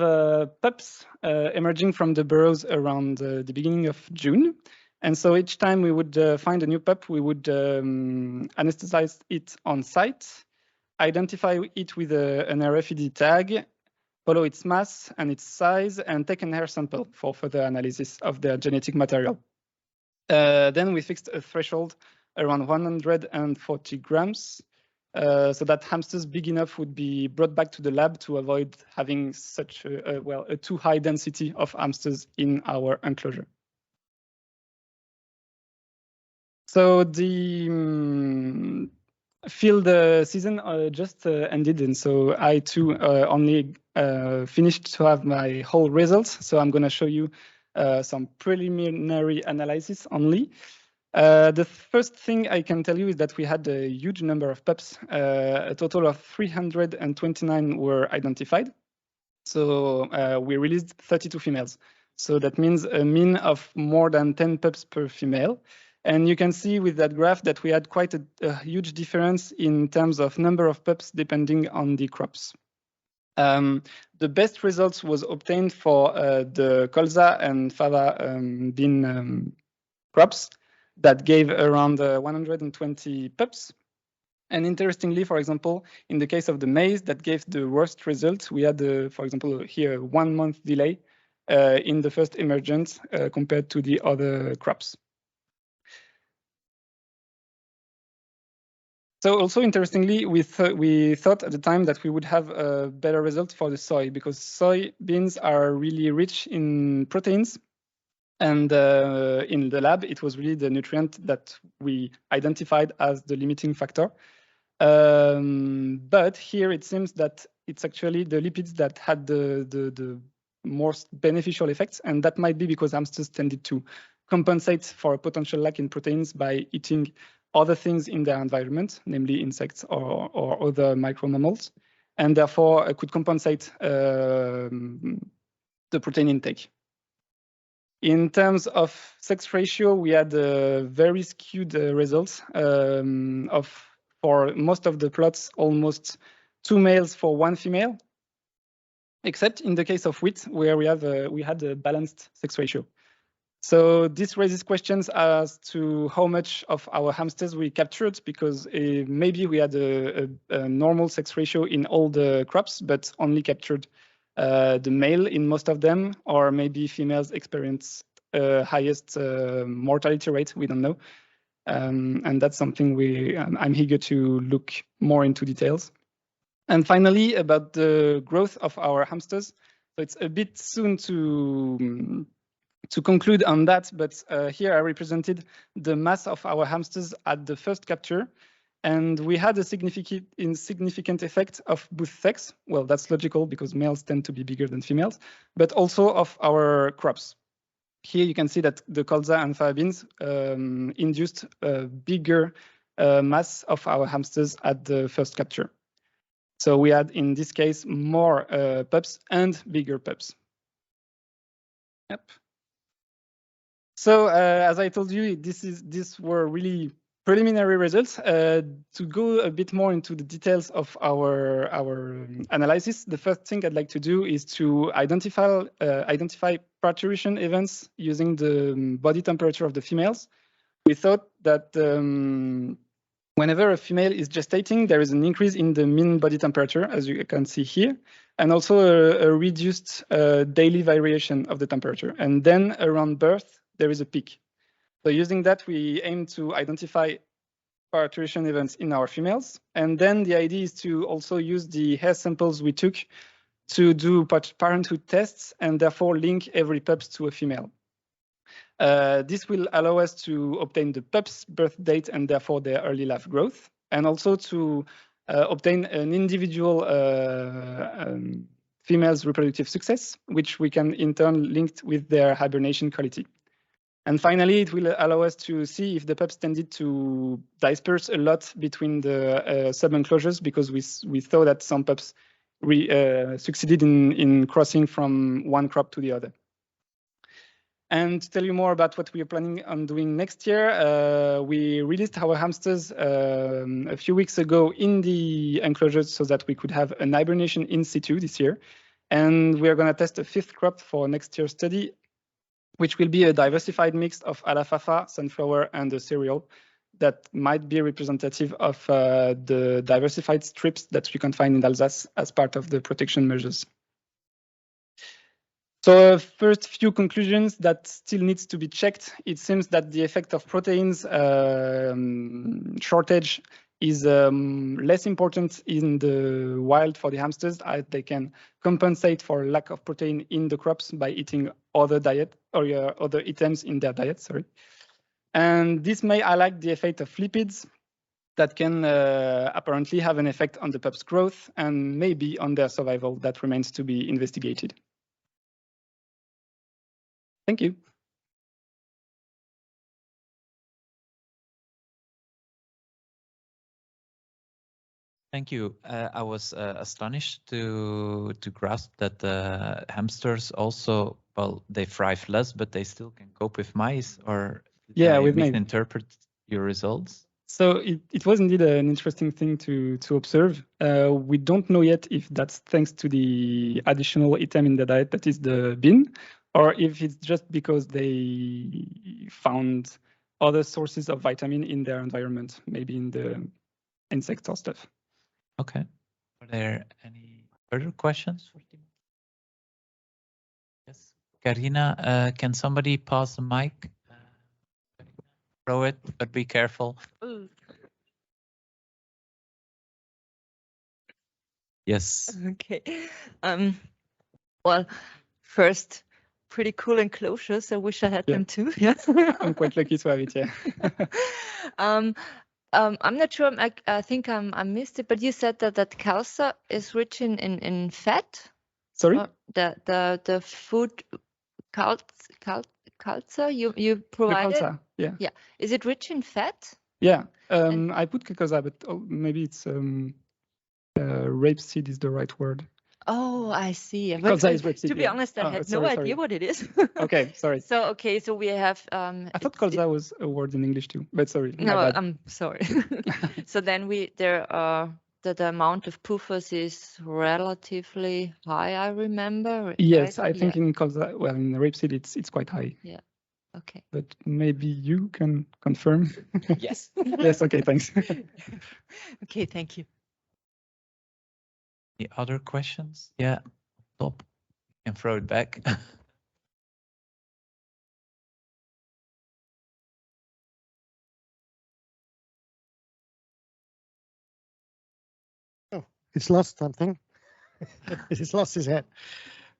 pups emerging from the burrows around the beginning of June. And so each time we would find a new pup, we would anesthetize it on site, identify it with an RFID tag, follow its mass and its size, and take an hair sample for further analysis of their genetic material. Then we fixed a threshold around 140 grams, so that hamsters big enough would be brought back to the lab to avoid having such a too high density of hamsters in our enclosure. So the field season just ended, and so I too only finished to have my whole results. So I'm going to show you some preliminary analysis only. The first thing I can tell you is that we had a huge number of pups. A total of 329 were identified. So we released 32 females. So that means a mean of more than 10 pups per female. And you can see with that graph that we had quite a huge difference in terms of number of pups depending on the crops. The best results was obtained for the colza and fava bean crops that gave around 120 pups. And interestingly, for example, in the case of the maize that gave the worst result, we had, for example, here 1 month delay in the first emergence compared to the other crops. So also interestingly, we thought at the time that we would have a better result for the soy because soybeans are really rich in proteins. And in the lab, it was really the nutrient that we identified as the limiting factor. But here it seems that it's actually the lipids that had the most beneficial effects. And that might be because hamsters tended to compensate for a potential lack in proteins by eating other things in their environment, namely insects or other micromammals, and therefore could compensate the protein intake. In terms of sex ratio, we had very skewed results for most of the plots, almost 2 males for 1 female, except in the case of wheat, where we had a balanced sex ratio. So this raises questions as to how much of our hamsters we captured, because maybe we had a normal sex ratio in all the crops, but only captured the male in most of them, or maybe females experience highest mortality rate. We don't know, and that's something I'm eager to look more into details. And finally, about the growth of our hamsters. So it's a bit soon to conclude on that, but here I represented the mass of our hamsters at the first capture, and we had a significant effect of both sex. Well, that's logical because males tend to be bigger than females, but also of our crops. Here you can see that the colza and fava beans induced a bigger mass of our hamsters at the first capture. So we had, in this case, more pups and bigger pups. Yep. So as I told you, these were really preliminary results. To go a bit more into the details of our analysis, the first thing I'd like to do is to identify parturition events using the body temperature of the females. We thought that whenever a female is gestating, there is an increase in the mean body temperature, as you can see here, and also a reduced daily variation of the temperature. And then around birth, there is a peak. So using that, we aim to identify parturition events in our females. And then the idea is to also use the hair samples we took to do parenthood tests and therefore link every pups to a female. This will allow us to obtain the pup's birth date and therefore their early life growth, and also to obtain an individual female's reproductive success, which we can in turn link with their hibernation quality. And finally, it will allow us to see if the pups tended to disperse a lot between the sub-enclosures, because we thought that some pups succeeded in crossing from one crop to the other. And to tell you more about what we are planning on doing next year, we released our hamsters a few weeks ago in the enclosures so that we could have an hibernation in situ this year. And we are going to test a 5th crop for next year's study, which will be a diversified mix of alfalfa, sunflower, and a cereal that might be representative of the diversified strips that you can find in Alsace as part of the protection measures. So first few conclusions that still needs to be checked. It seems that the effect of proteins shortage is less important in the wild for the hamsters, as they can compensate for lack of protein in the crops by eating other diet or other items in their diet, sorry. And this may highlight the effect of lipids that can apparently have an effect on the pup's growth and maybe on their survival. That remains to be investigated. Thank you. Thank you. I was astonished to grasp that the hamsters also, well, they thrive less, but they still can cope with mice. Or did I misinterpret your results? So it was indeed an interesting thing to observe. We don't know yet if that's thanks to the additional item in the diet, that is the bean, or if it's just because they found other sources of vitamin in their environment, maybe in the insects or stuff. Okay. Are there any further questions for Timo? Yes. Karina, can somebody pass the mic? Throw it, but be careful. Ooh. Yes. Okay. Well, first, pretty cool enclosures. I wish I had them too. Yeah. I'm quite lucky to have it. Yeah. I'm not sure. I think I missed it, but you said that calza is rich in fat. Sorry. The food calza you provided. The calza, yeah. Yeah. Is it rich in fat? Yeah. I put calza, but maybe it's rapeseed is the right word. Oh, I see. Calza is rapeseed. To be honest, I had no idea what it is. Okay, sorry. So we have. I thought calza was a word in English too, but sorry. No, I'm sorry. So then the amount of puffers is relatively high. I remember. Yes, right? I think in calza, well, in rapeseed, it's quite high. Yeah. Okay. But maybe you can confirm. Yes. Yes. Okay. Thanks. Okay. Thank you. Any other questions? Yeah, top. You can throw it back. Oh, it's lost something. It's lost his head.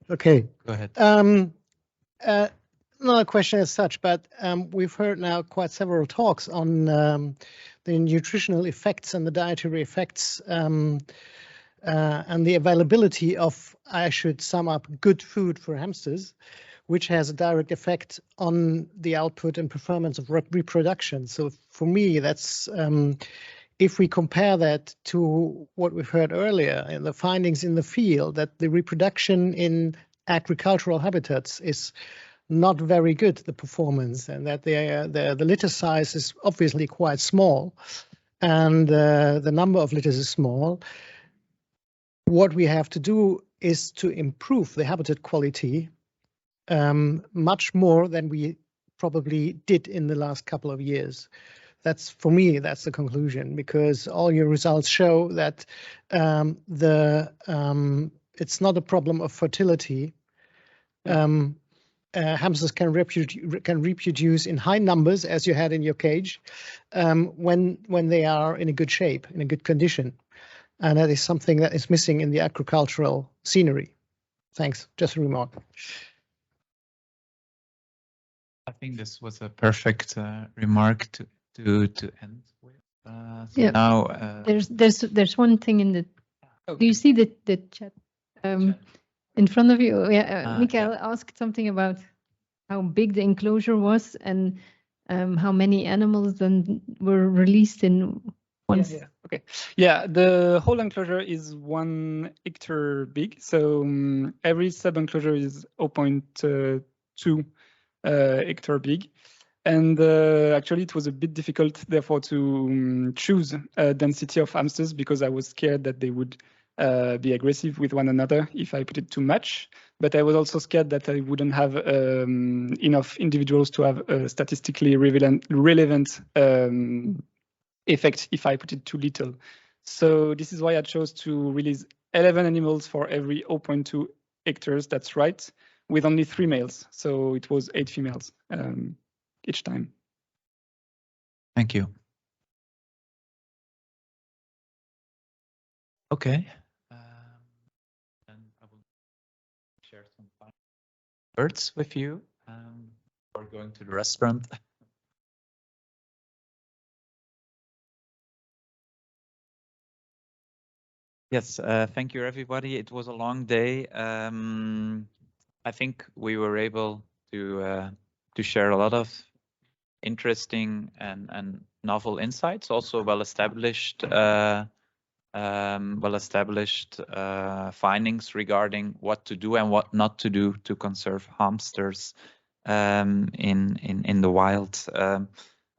Okay. Go ahead. Not a question as such, but we've heard now quite several talks on the nutritional effects and the dietary effects and the availability of, I should sum up, good food for hamsters, which has a direct effect on the output and performance of reproduction. So for me, that's if we compare that to what we've heard earlier and the findings in the field, that the reproduction in agricultural habitats is not very good, the performance, and that the litter size is obviously quite small, and the number of litters is small. What we have to do is to improve the habitat quality much more than we probably did in the last couple of years. That's, for me, that's the conclusion, because all your results show that it's not a problem of fertility. Hamsters can reproduce in high numbers, as you had in your cage, when they are in a good shape, in a good condition. And that is something that is missing in the agricultural scenery. Thanks. Just a remark. I think this was a perfect remark to end with. So Yeah. now There's one thing in the. okay. Do you see the chat in front of you? Yeah, Michael yeah. asked something about how big the enclosure was and how many animals then were released in one. Yeah. Okay. Yeah, the whole enclosure is 1 hectare big. So every sub-enclosure is 0.2 hectare big. And actually, it was a bit difficult, therefore, to choose a density of hamsters because I was scared that they would be aggressive with one another if I put it too much. But I was also scared that I wouldn't have enough individuals to have a statistically relevant effect if I put it too little. So this is why I chose to release 11 animals for every 0.2 hectares. That's right, with only 3 males. So it was 8 females each time. Thank you. Okay. And I will share some final words with you before going to the restaurant. Yes, thank you, everybody. It was a long day. I think we were able to share a lot of interesting and novel insights, also well-established findings regarding what to do and what not to do to conserve hamsters in the wild.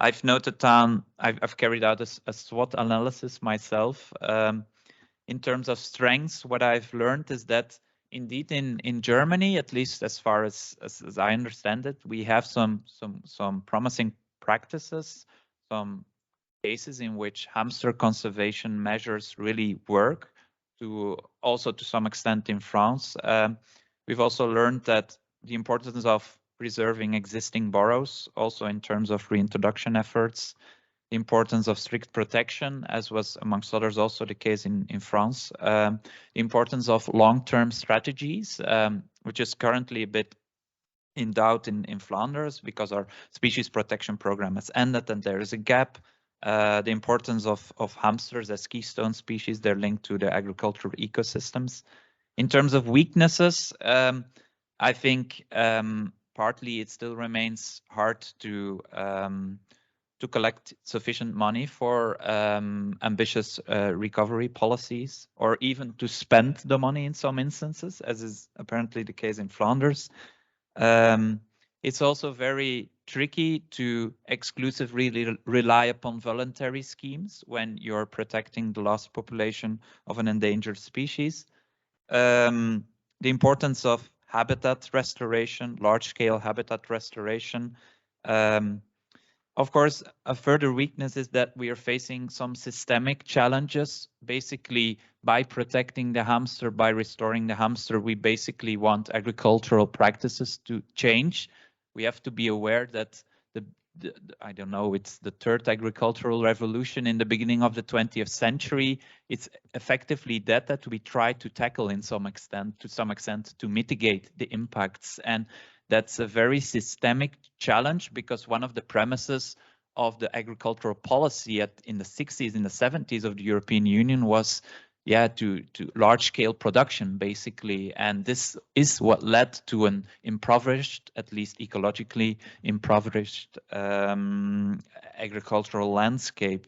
I've noted down, I've carried out a SWOT analysis myself. In terms of strengths, what I've learned is that indeed in Germany, at least as far as I understand it, we have some promising practices, some cases in which hamster conservation measures really work, to some extent in France. We've also learned that the importance of preserving existing burrows, also in terms of reintroduction efforts, the importance of strict protection, as was amongst others also the case in France, the importance of long-term strategies, which is currently a bit in doubt in Flanders because our species protection program has ended and there is a gap. The importance of hamsters as keystone species, they're linked to the agricultural ecosystems. In terms of weaknesses, I think partly it still remains hard to collect sufficient money for ambitious recovery policies, or even to spend the money in some instances, as is apparently the case in Flanders. It's also very tricky to exclusively rely upon voluntary schemes when you're protecting the lost population of an endangered species. The importance of habitat restoration, large-scale habitat restoration. Of course, a further weakness is that we are facing some systemic challenges. Basically, by protecting the hamster, by restoring the hamster, we basically want agricultural practices to change. We have to be aware that I don't know, it's the third agricultural revolution in the beginning of the 20th century. It's effectively that we try to tackle to some extent to mitigate the impacts. And that's a very systemic challenge, because one of the premises of the agricultural policy in the 60s, in the 70s of the European Union was to large-scale production, basically. And this is what led to an impoverished, at least ecologically impoverished agricultural landscape.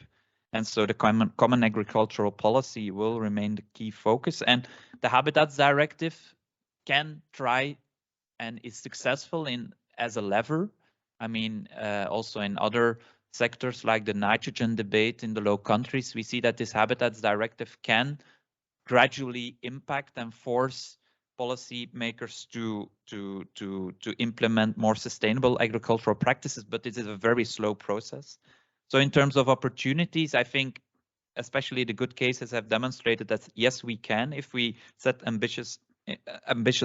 And so the common agricultural policy will remain the key focus. And the Habitats Directive can try and is successful as a lever. I mean, also in other sectors like the nitrogen debate in the low countries, we see that this Habitats Directive can gradually impact and force policy makers to implement more sustainable agricultural practices, but it is a very slow process. So in terms of opportunities, I think especially the good cases have demonstrated that yes, we can, if we set ambitious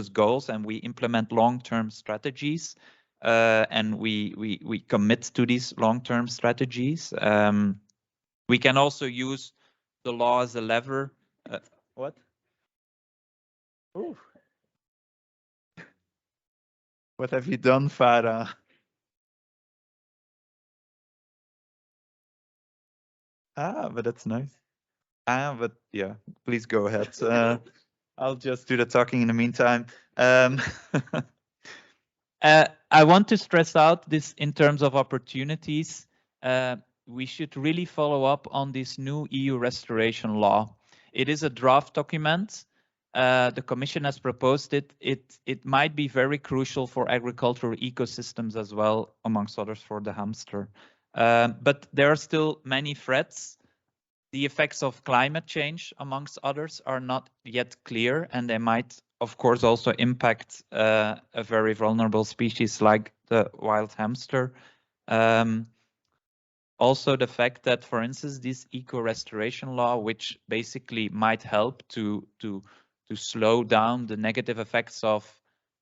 goals and we implement long-term strategies, and we commit to these long-term strategies. We can also use the law as a lever. What? Ooh. What have you done, Farah? But that's nice. But yeah, please go ahead. I'll just do the talking in the meantime. I want to stress out this in terms of opportunities. We should really follow up on this new EU restoration law. It is a draft document. The Commission has proposed it. It might be very crucial for agricultural ecosystems as well, amongst others for the hamster. But there are still many threats. The effects of climate change, amongst others, are not yet clear, and they might, of course, also impact a very vulnerable species like the wild hamster. Also, the fact that, for instance, this eco-restoration law, which basically might help to slow down the negative effects of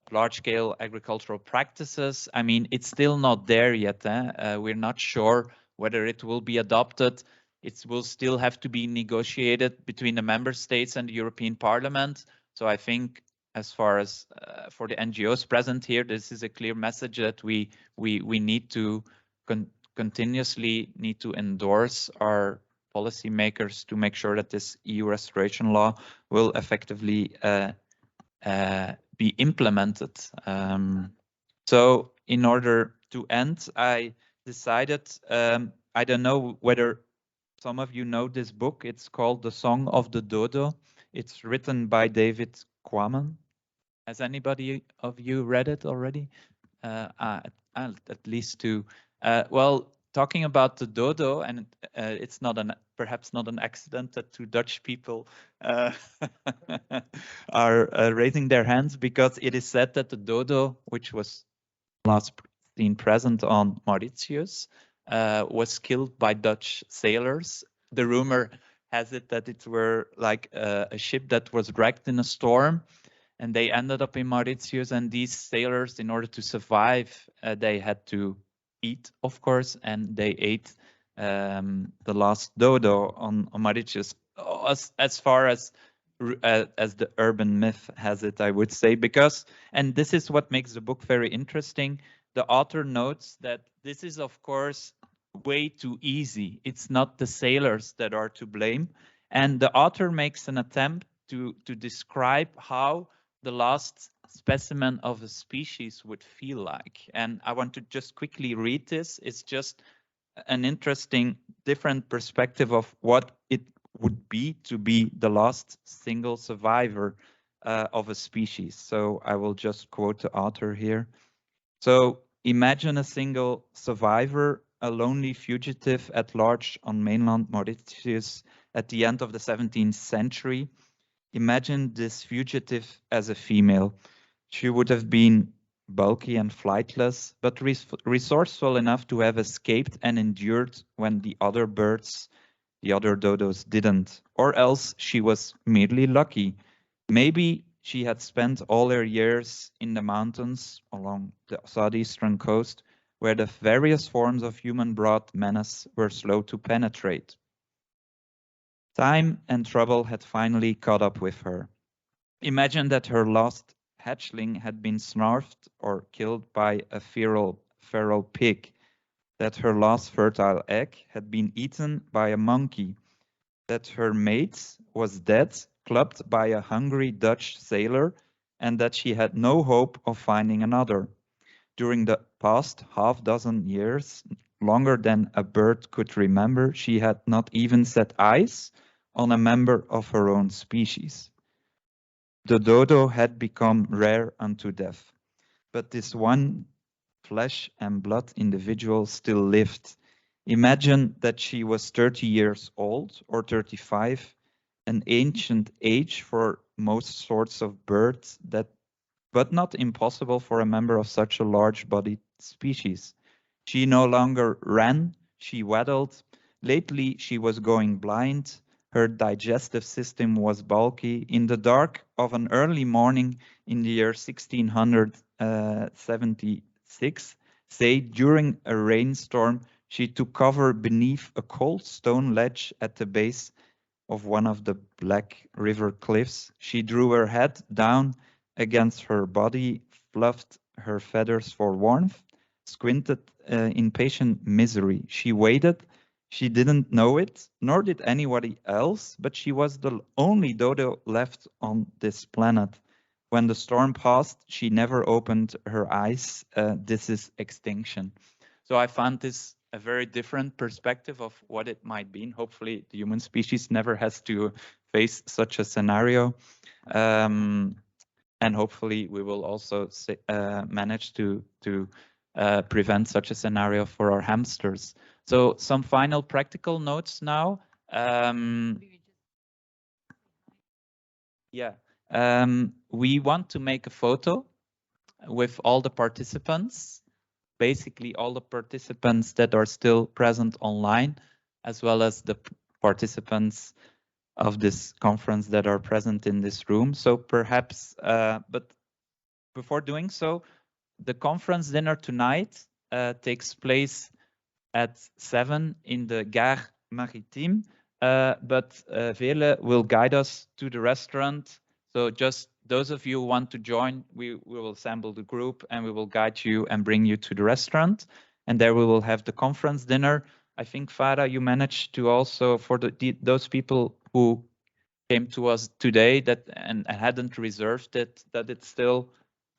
large-scale agricultural practices. I mean, it's still not there yet. We're not sure whether it will be adopted. It will still have to be negotiated between the member states and the European Parliament. So I think, as far as for the NGOs present here, this is a clear message that we need to continuously need to endorse our policymakers to make sure that this EU restoration law will effectively be implemented. So in order to end, I decided, I don't know whether some of you know this book. It's called The Song of the Dodo. It's written by David Quammen. Has anybody of you read it already? At least two. Well, talking about the dodo, and it's not perhaps not an accident that two Dutch people are raising their hands, because it is said that the dodo, which was last seen present on Mauritius, was killed by Dutch sailors. The rumor has it that it were like a ship that was wrecked in a storm, and they ended up in Mauritius. And these sailors, in order to survive, they had to eat, of course, and they ate the last dodo on Mauritius, as far as the urban myth has it, I would say. Because, and this is what makes the book very interesting, the author notes that this is, of course, way too easy. It's not the sailors that are to blame. And the author makes an attempt to describe how the last specimen of a species would feel like. And I want to just quickly read this. It's just an interesting, different perspective of what it would be to be the last single survivor of a species. So I will just quote the author here. So imagine a single survivor, a lonely fugitive at large on mainland Mauritius at the end of the 17th century. Imagine this fugitive as a female. She would have been bulky and flightless, but resourceful enough to have escaped and endured when the other birds, the other dodos, didn't. Or else she was merely lucky. Maybe she had spent all her years in the mountains along the southeastern coast, where the various forms of human-brought menace were slow to penetrate. Time and trouble had finally caught up with her. Imagine that her last hatchling had been snarfed or killed by a feral pig, that her last fertile egg had been eaten by a monkey, that her mate was dead, clubbed by a hungry Dutch sailor, and that she had no hope of finding another. During the past half-dozen years, longer than a bird could remember, she had not even set eyes on a member of her own species. The dodo had become rare unto death, but this one flesh and blood individual still lived. Imagine that she was 30 years old or 35, an ancient age for most sorts of birds, but not impossible for a member of such a large-bodied species. She no longer ran, she waddled. Lately she was going blind. Her digestive system was bulky. In the dark of an early morning in the year 1676, say during a rainstorm, she took cover beneath a cold stone ledge at the base of one of the Black River cliffs. She drew her head down against her body, fluffed her feathers for warmth, squinted in patient misery. She waited. She didn't know it, nor did anybody else, but she was the only dodo left on this planet. When the storm passed, she never opened her eyes. This is extinction. So I found this a very different perspective of what it might be. And hopefully the human species never has to face such a scenario. And hopefully we will also manage to prevent such a scenario for our hamsters. So some final practical notes now. We want to make a photo with all the participants, basically all the participants that are still present online, as well as the participants of this conference that are present in this room. So perhaps, but before doing so, the conference dinner tonight takes place at 7 in the Gare Maritime, but Vele will guide us to the restaurant. So just those of you who want to join, we will assemble the group and we will guide you and bring you to the restaurant. And there we will have the conference dinner. I think, Farah, you managed to also, for those people who came to us today and hadn't reserved it, that it's still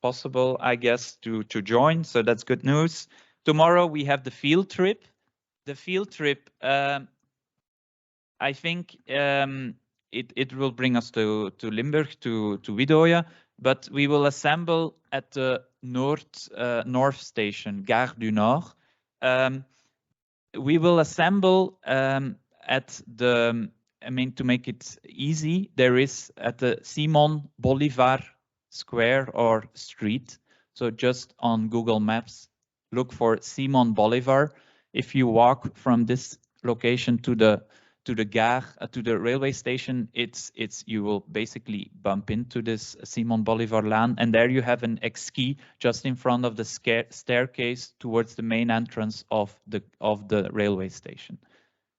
possible, I guess, to join. So that's good news. Tomorrow we have the field trip. The field trip, I think it will bring us to Limburg, to Widoya, but we will assemble at the North Station, Gare du Nord. We will assemble at the, to make it easy, there is at the Simon Bolivar Square or street. So just on Google Maps, look for Simon Bolivar. If you walk from this location to the gare, to the railway station, you will basically bump into this Simon Bolivar land, and there you have an XXXIX just in front of the staircase towards the main entrance of the railway station.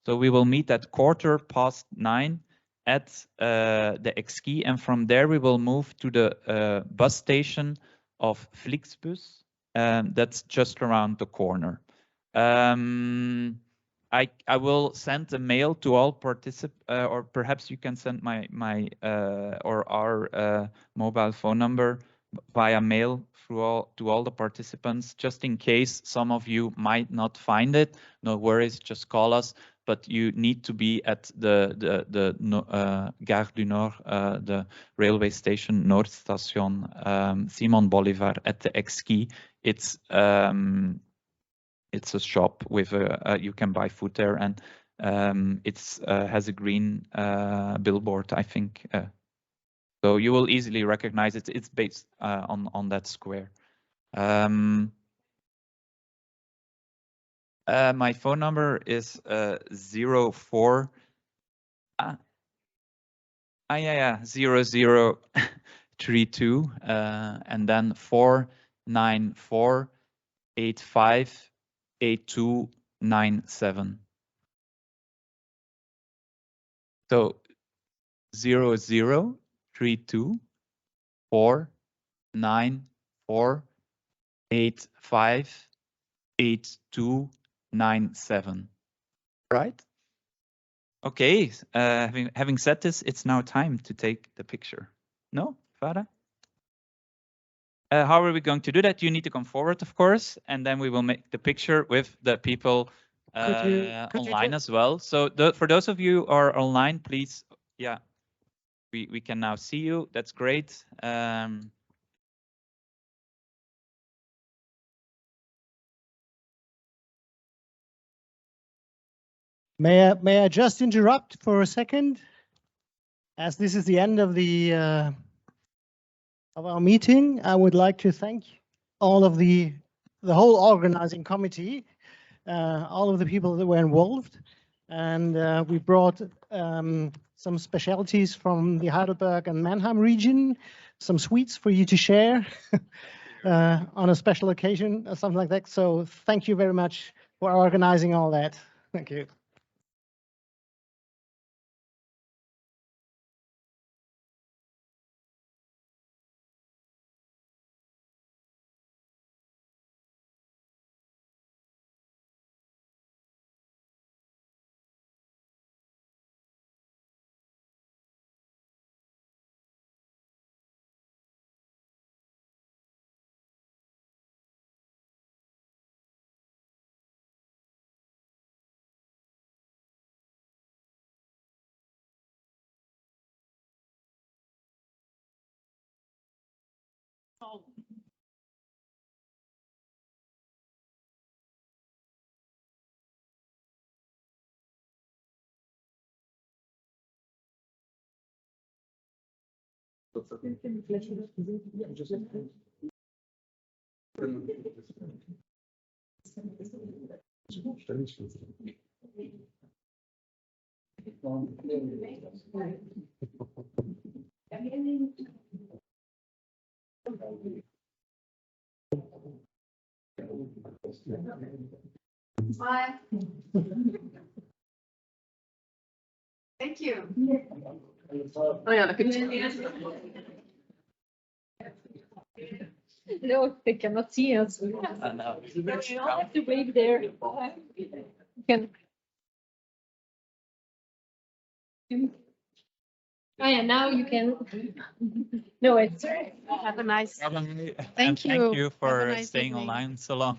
So we will meet at 9:15 at the XXXIX, and from there we will move to the bus station of Flixbus. That's just around the corner. I will send a mail to all participants, or perhaps you can send my or our mobile phone number via mail to all the participants, just in case some of you might not find it. No worries, just call us. But you need to be at the Gare du Nord, the railway station, Noordstation, Simon Bolivar at the XXXIX. It's a shop with you can buy food there, and it's has a green billboard, I think. So you will easily recognize it. It's based on that square. My phone number is 04. 0032 and then 494 858297. So 0032 494 858297. Right? Okay, having said this, it's now time to take the picture. No, Farah? How are we going to do that? You need to come forward, of course, and then we will make the picture with the people online as well. So for those of you who are online, please, yeah, we can now see you. That's great. May I just interrupt for a second? As this is the end of our meeting, I would like to thank all of the whole organizing committee, all of the people that were involved, and we brought some specialties from the Heidelberg and Mannheim region, some sweets for you to share on a special occasion or something like that. So thank you very much for organizing all that. Thank you. Bye. Thank you. Oh yeah, No, they cannot see us. You have to wait there. You can. Oh yeah, now you can. No, it's. Have a nice. Thank Thank you you. for Have a nice staying evening. online so long.